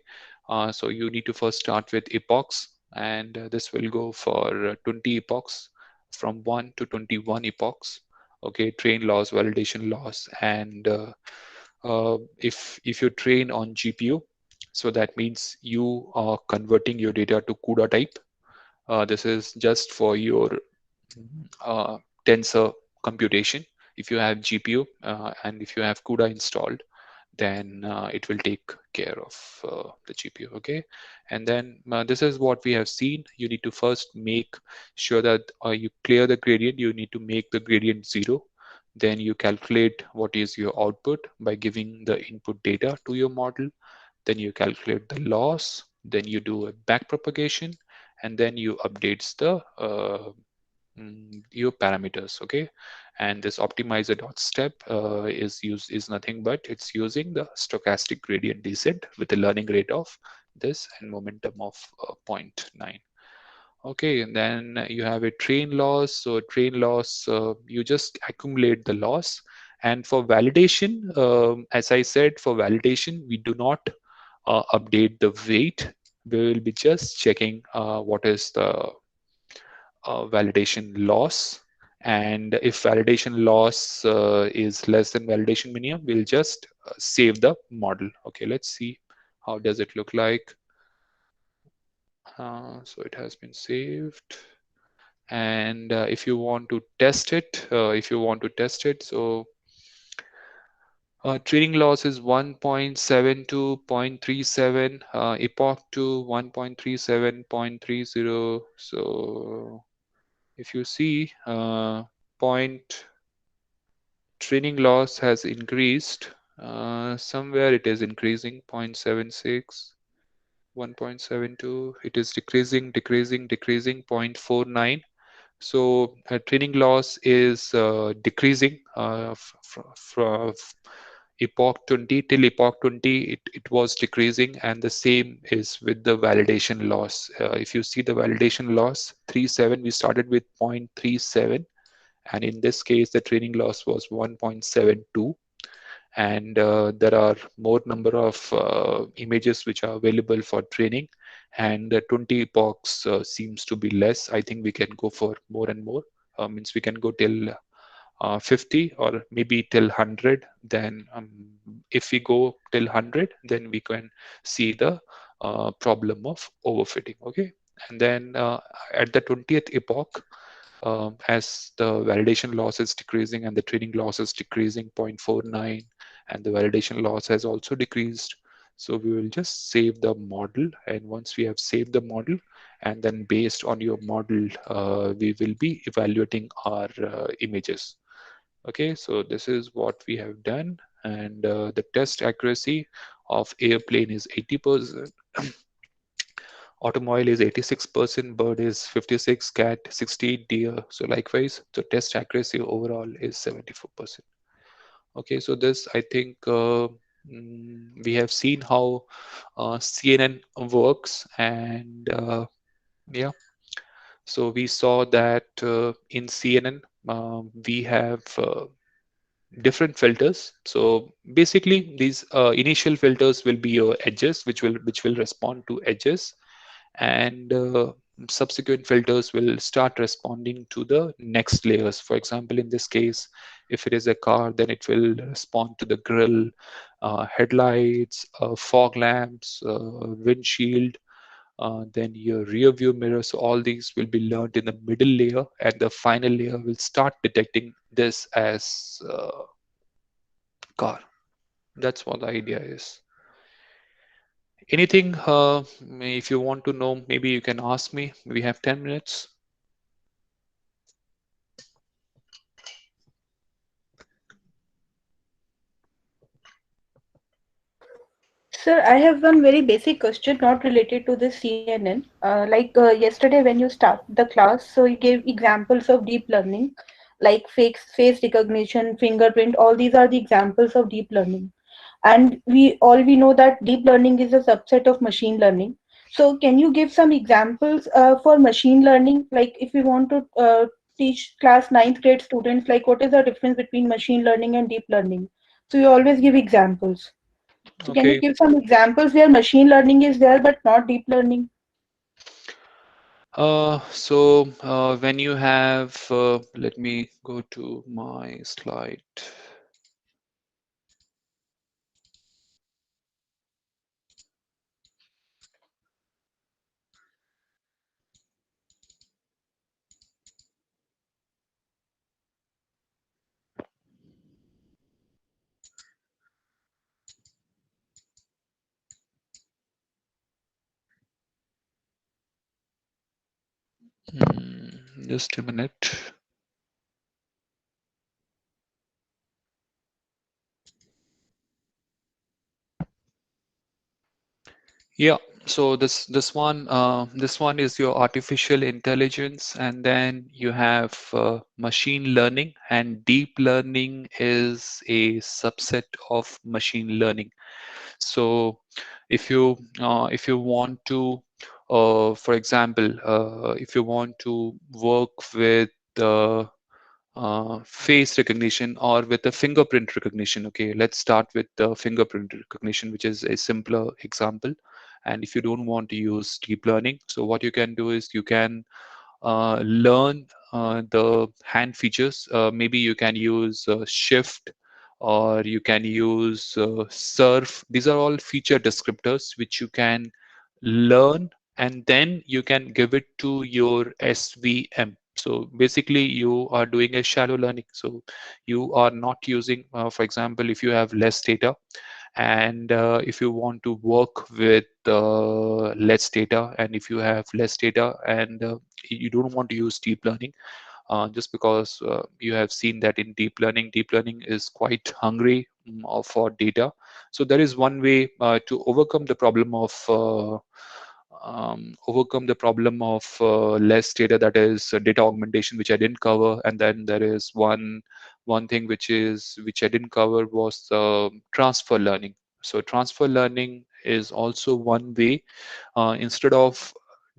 so you need to first start with epochs, and this will go for 20 epochs, from 1 to 21 epochs. Okay, train loss, validation loss, and If you train on GPU, so that means you are converting your data to CUDA type. This is just for your uh, tensor computation. If you have GPU and if you have CUDA installed, then it will take care of the GPU. Okay, and then this is what we have seen. You need to first make sure that you clear the gradient. You need to make the gradient 0. Then you calculate what is your output by giving the input data to your model. Then you calculate the loss. Then you do a back propagation, and then you updates the your parameters. Okay, and this optimizer dot step is nothing but it's using the stochastic gradient descent with a learning rate of this and momentum of 0.9. Okay, and then you have a train loss. So train loss, you just accumulate the loss. And for validation, as I said, for validation, we do not update the weight. We will be just checking what is the validation loss. And if validation loss is less than validation minimum, we'll just save the model. Okay, let's see how does it look like. So it has been saved. And if you want to test it, so training loss is 1.7 to 0.37, epoch to 1.37, 0.30. So if you see, point training loss has increased. Somewhere it is increasing 0.76, 1.72. It is decreasing, 0.49. So training loss is decreasing from epoch 20 till epoch 20. It was decreasing, and the same is with the validation loss. If you see the validation loss 37, we started with 0.37, and in this case the training loss was 1.72. And there are more number of images which are available for training, and the 20 epochs seems to be less. I think we can go for more and more. Means we can go till 50 or maybe till 100. Then if we go till 100, then we can see the problem of overfitting. Okay, and then at the 20th epoch, as the validation loss is decreasing and the training loss is decreasing 0.49, and the validation loss has also decreased. So we will just save the model, and once we have saved the model, and then based on your model, we will be evaluating our images. Okay, so this is what we have done, and the test accuracy of airplane is 80%. Automobile is 86%, bird is 56, cat 60, deer. So likewise, the test accuracy overall is 74%. Okay, so this I think we have seen how CNN works, and yeah. So we saw that in CNN we have different filters. So basically, these initial filters will be your edges, which will respond to edges, and subsequent filters will start responding to the next layers. For example, in this case, if it is a car, then it will respond to the grille, headlights, fog lamps, windshield, then your rear view mirror. So all these will be learned in the middle layer, and the final layer will start detecting this as car. That's what the idea is. Anything, if you want to know, maybe you can ask me. We have 10 minutes. Sir, I have one very basic question, not related to the CNN. Yesterday when you start the class, so you gave examples of deep learning, like face recognition, fingerprint. All these are the examples of deep learning, and we know that deep learning is a subset of machine learning. So, can you give some examples for machine learning? Like, if we want to teach class ninth grade students, like what is the difference between machine learning and deep learning? So, you always give examples. So can you Okay. give some examples where machine learning is there but not deep learning? When you have, let me go to my slide. Just a minute. Yeah, so this one is your artificial intelligence, and then you have machine learning, and deep learning is a subset of machine learning. So if you want to, for example, if you want to work with face recognition or with the fingerprint recognition. Okay, let's start with the fingerprint recognition, which is a simpler example. And if you don't want to use deep learning, so what you can do is you can learn the hand features. Maybe you can use shift, or you can use surf. These are all feature descriptors which you can learn, and then you can give it to your SVM. So basically you are doing a shallow learning. So you are not using, for example, if you have less data, and if you want to work with less data, and if you have less data, and you don't want to use deep learning, just because you have seen that in deep learning is quite hungry for data. So there is one way to overcome the problem of less data, that is data augmentation, which I didn't cover. And then there is one thing which I didn't cover was transfer learning. So transfer learning is also one way. Instead of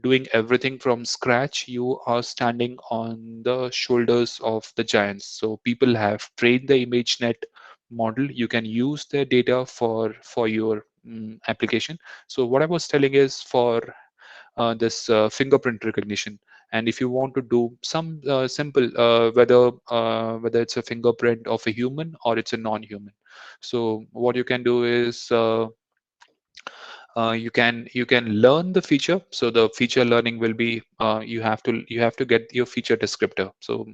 doing everything from scratch, you are standing on the shoulders of the giants. So people have trained the ImageNet model. You can use their data for your application. So what I was telling is for this fingerprint recognition, and if you want to do some simple, whether it's a fingerprint of a human or it's a non-human, so what you can do is you can learn the feature. So the feature learning will be, you have to get your feature descriptor. So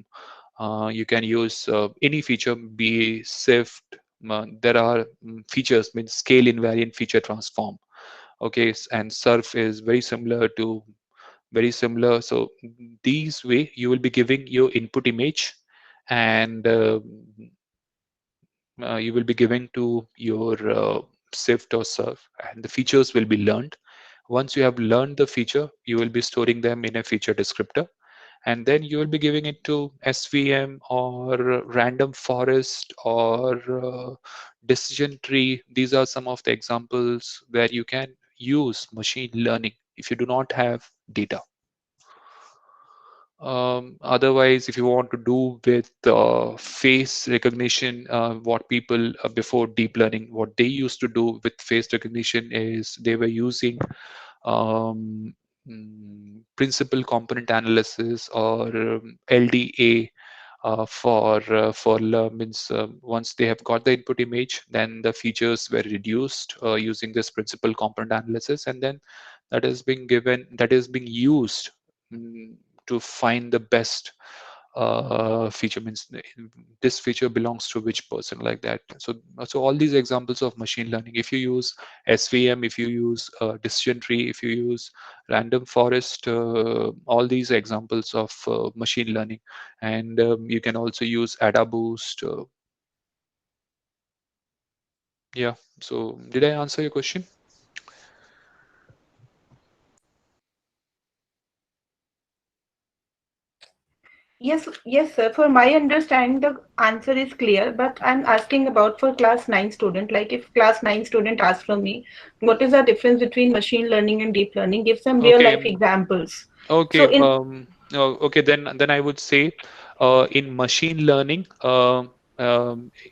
you can use any feature, be SIFT. There are features, means scale invariant feature transform. Okay, and surf is very similar. So these way you will be giving your input image, and you will be giving to your SIFT or surf, and the features will be learned. Once you have learned the feature, you will be storing them in a feature descriptor, and then you will be giving it to SVM or random forest or decision tree. These are some of the examples where you can use machine learning if you do not have data. Otherwise, if you want to do with face recognition, what people before deep learning, what they used to do with face recognition is they were using um, principal component analysis, or LDA, means once they have got the input image, then the features were reduced using this principal component analysis, and then that is being used mm, to find the best feature, means this feature belongs to which person, like that. So all these examples of machine learning, if you use SVM, if you use decision tree, if you use random forest, all these examples of machine learning. And you can also use ADA boost. Yeah, so did I answer your question? Yes, yes, sir. For my understanding, the answer is clear, but I'm asking about for class 9 student. Like if class 9 student asks from me, what is the difference between machine learning and deep learning? Give some real Okay. life examples. So Okay. in Okay. Then I would say, in machine learning,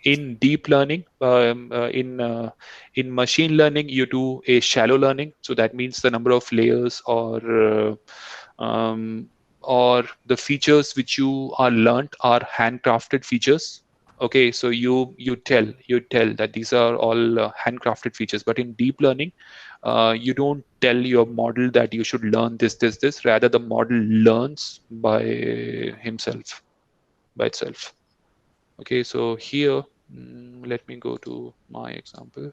in deep learning, in machine learning, you do a shallow learning. So that means the number of layers, or the features which you are learnt are handcrafted features. Okay. So you tell that these are all handcrafted features. But in deep learning, you don't tell your model that you should learn this. Rather, the model learns by itself. Okay, so here, let me go to my example.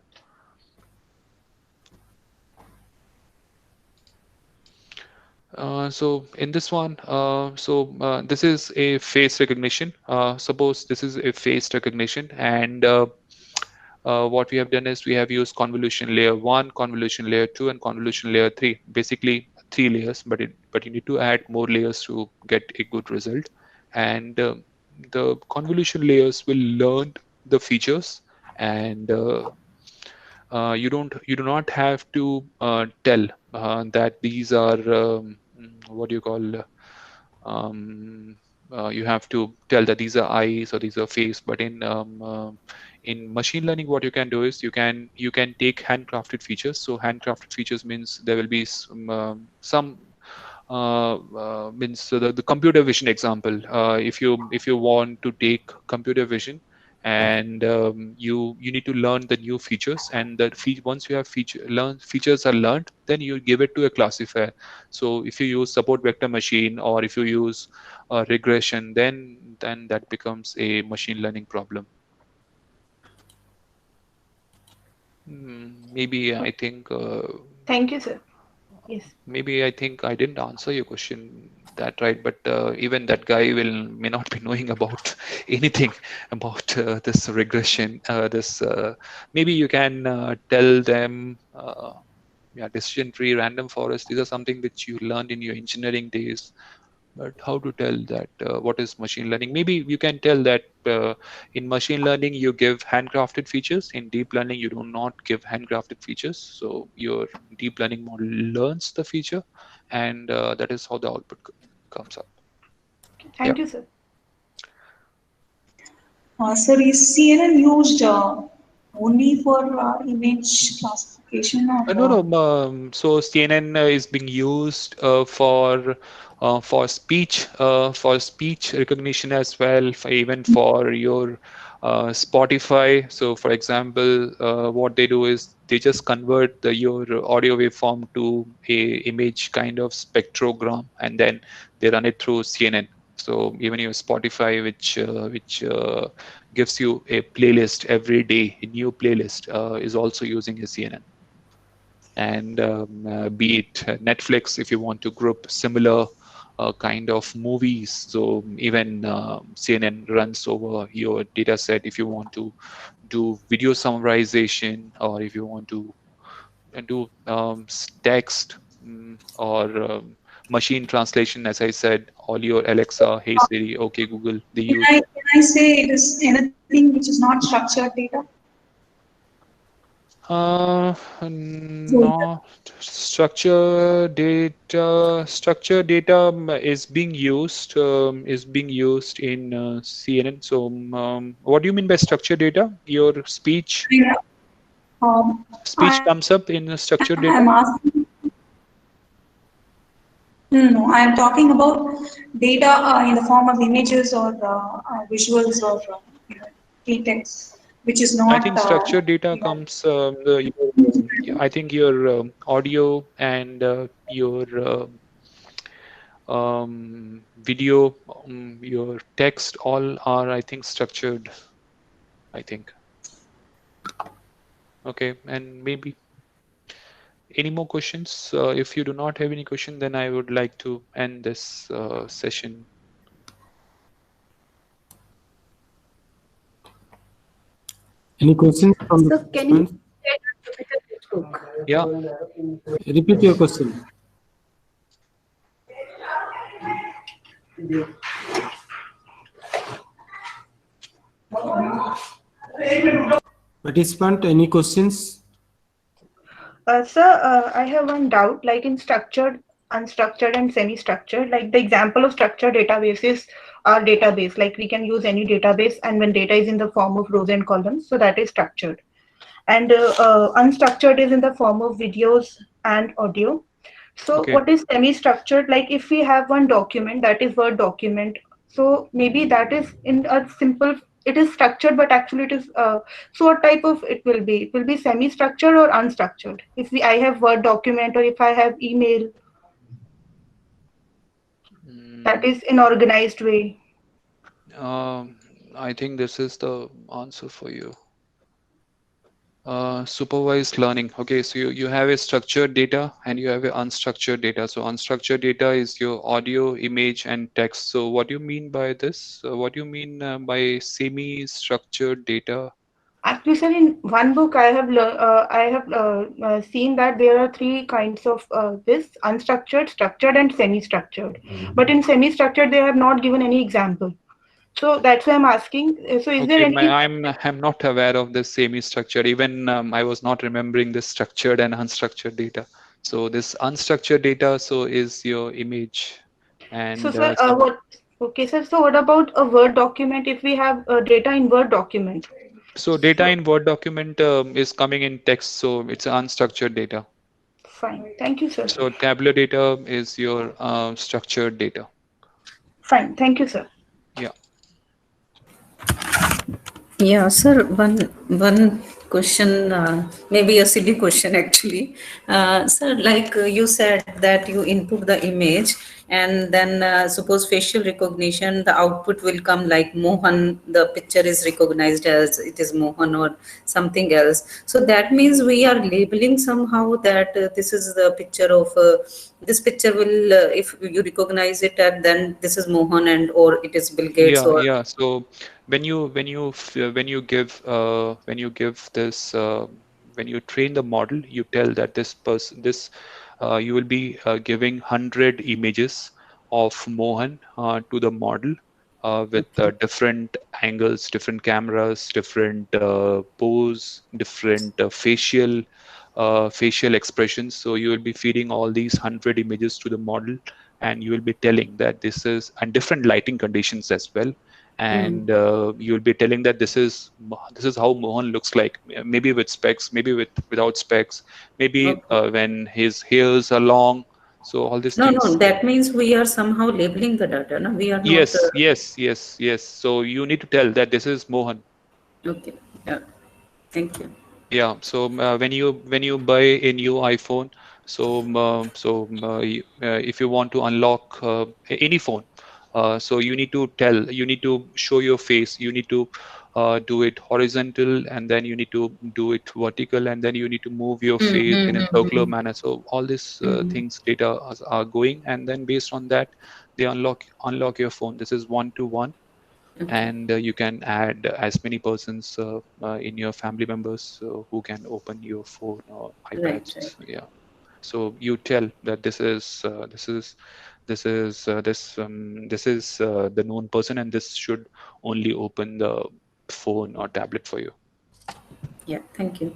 So in this one, this is a face recognition. Suppose this is a face recognition, and what we have done is we have used convolution layer 1, convolution layer 2, and convolution layer 3. Basically, 3 layers, but you need to add more layers to get a good result. And the convolution layers will learn the features, and you do not have to tell that these are what do you call um, you have to tell that these are eyes or these are face. But in machine learning, what you can do is you can take handcrafted features. So handcrafted features means there will be some means so the computer vision example. If you want to take computer vision, and you need to learn the new features, and once you have features are learned, then you give it to a classifier. So if you use support vector machine, or if you use regression, then that becomes a machine learning problem. Maybe I think Thank you, sir. Yes. maybe I think I didn't answer your question that right, but even that guy may not be knowing about anything about this regression. This maybe you can tell them, yeah, decision tree, random forest. These are something which you learned in your engineering days. But how to tell that what is machine learning? Maybe you can tell that in machine learning you give handcrafted features. In deep learning, you do not give handcrafted features. So your deep learning model learns the feature, and that is how the output comes up. Yeah. Thank you, sir. Sir, is CNN used only for image classification No, or? no. So CNN is being used for speech recognition as well, even for your Spotify. So, for example, what they do is they just convert your audio waveform to a image kind of spectrogram, and then they run it through CNN. So even your Spotify, which gives you a playlist every day, a new playlist, is also using a CNN. And be it Netflix, if you want to group similar kind of movies, so even CNN runs over your data set. If you want to do video summarization, or if you want to do text, or machine translation, as I said, all your Alexa, Hey Siri, Okay Google, they use. Can I say it is anything which is not structured data? Not structure data is being used in CNN. So what do you mean by structured data? Your speech Yeah. comes up in structured I'm data? asking. No, I am talking about data in the form of images or visuals or free text, which is I not. think structured data You know, comes I think your audio and your video, your text, all are, I think, structured, I think. Okay, and maybe any more questions? If you do not have any question, then I would like to end this session. Any questions from the So can you participants? Yeah. Repeat your question. Participant, any questions? Sir, I have one doubt, like in structured, unstructured, and semi-structured, like the example of structured database is our database. Like we can use any database, and when data is in the form of rows and columns, so that is structured. And unstructured is in the form of videos and audio. So Okay. what is semi-structured? Like if we have one document, that is Word document. So maybe that is in a simple, it is structured, but actually it is, so what type of it will be? It will be semi-structured or unstructured. If I have Word document, or if I have email, that is in organized way. I think this is the answer for you. Supervised learning. Okay, so you have a structured data and you have a unstructured data. So unstructured data is your audio, image, and text. So what do you mean by this? What do you mean by semi-structured data? Actually, sir, in one book, I have seen that there are three kinds of this: unstructured, structured, and semi-structured. But in semi-structured, they have not given any example. So that's why I'm asking. So, is there Okay, any? I'm not aware of this semi-structured. Even I was not remembering this structured and unstructured data. So this unstructured data so is your image So, and sir, some. what? Okay, sir. So, what about a Word document? If we have data in Word document, So data so in Word document is coming in text, so it's unstructured data. fine. Thank you, sir. So tabular data is your structured data. Fine. Thank you, sir. Yeah. Yeah, sir, one question, maybe a silly question actually. Sir, like you said that you input the image and then suppose facial recognition, the output will come like Mohan, the picture is recognized as it is Mohan or something else. So that means we are labeling somehow that this is the picture of, this picture will, if you recognize it and then this is Mohan and or it is Bill Gates Yeah, or. yeah. So when you give this when you train the model, you tell that this person this you will be giving 100 images of Mohan to the model with different angles, different cameras, different pose, different facial expressions. So you will be feeding all these 100 images to the model, and you will be telling that this is and different lighting conditions as well, Mm, and you will be telling that this is how Mohan looks like, maybe with specs, maybe without specs, maybe okay. when his hairs are long. So all these No, no, things. that means we are somehow labeling the data. No, we are not. Yes, yes, yes, yes. So you need to tell that this is Mohan. Okay. Yeah. Thank you. Yeah, so when you buy a new iPhone, so if you want to unlock any phone, so you need to show your face, you need to do it horizontal, and then you need to do it vertical, and then you need to move your face in a circular Mm-hmm. manner. So all these Mm-hmm. things data are going, and then based on that, they unlock your phone. This is one to one, Okay. and you can add as many persons in your family members who can open your phone or Right, iPads. right. Yeah, so you tell that this is the known person, and this should only open the phone or tablet for you. Yeah. Thank you.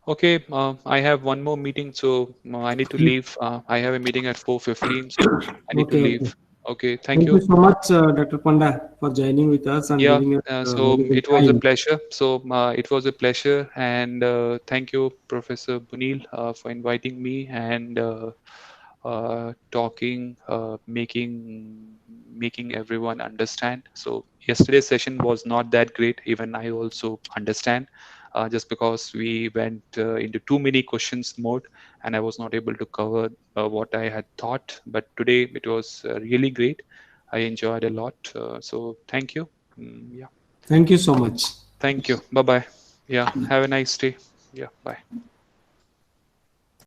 Okay, I have one more meeting, so I need to leave. I have a meeting at 4:15, so I need to Okay, leave. okay. Okay, thank Thank you you. so much, Dr. Panda, for joining with us and Yeah, giving us so valuable it was a time. pleasure. So it was a pleasure, and thank you, Professor Bunil, for inviting me and talking, making everyone understand. So yesterday's session was not that great. Even I also understand, just because we went into too many questions mode, and I was not able to cover what I had thought. But today it was really great. I enjoyed a lot. So thank you. Yeah. Thank you so much. Thank you. Bye bye. Yeah. Have a nice day. Yeah. Bye.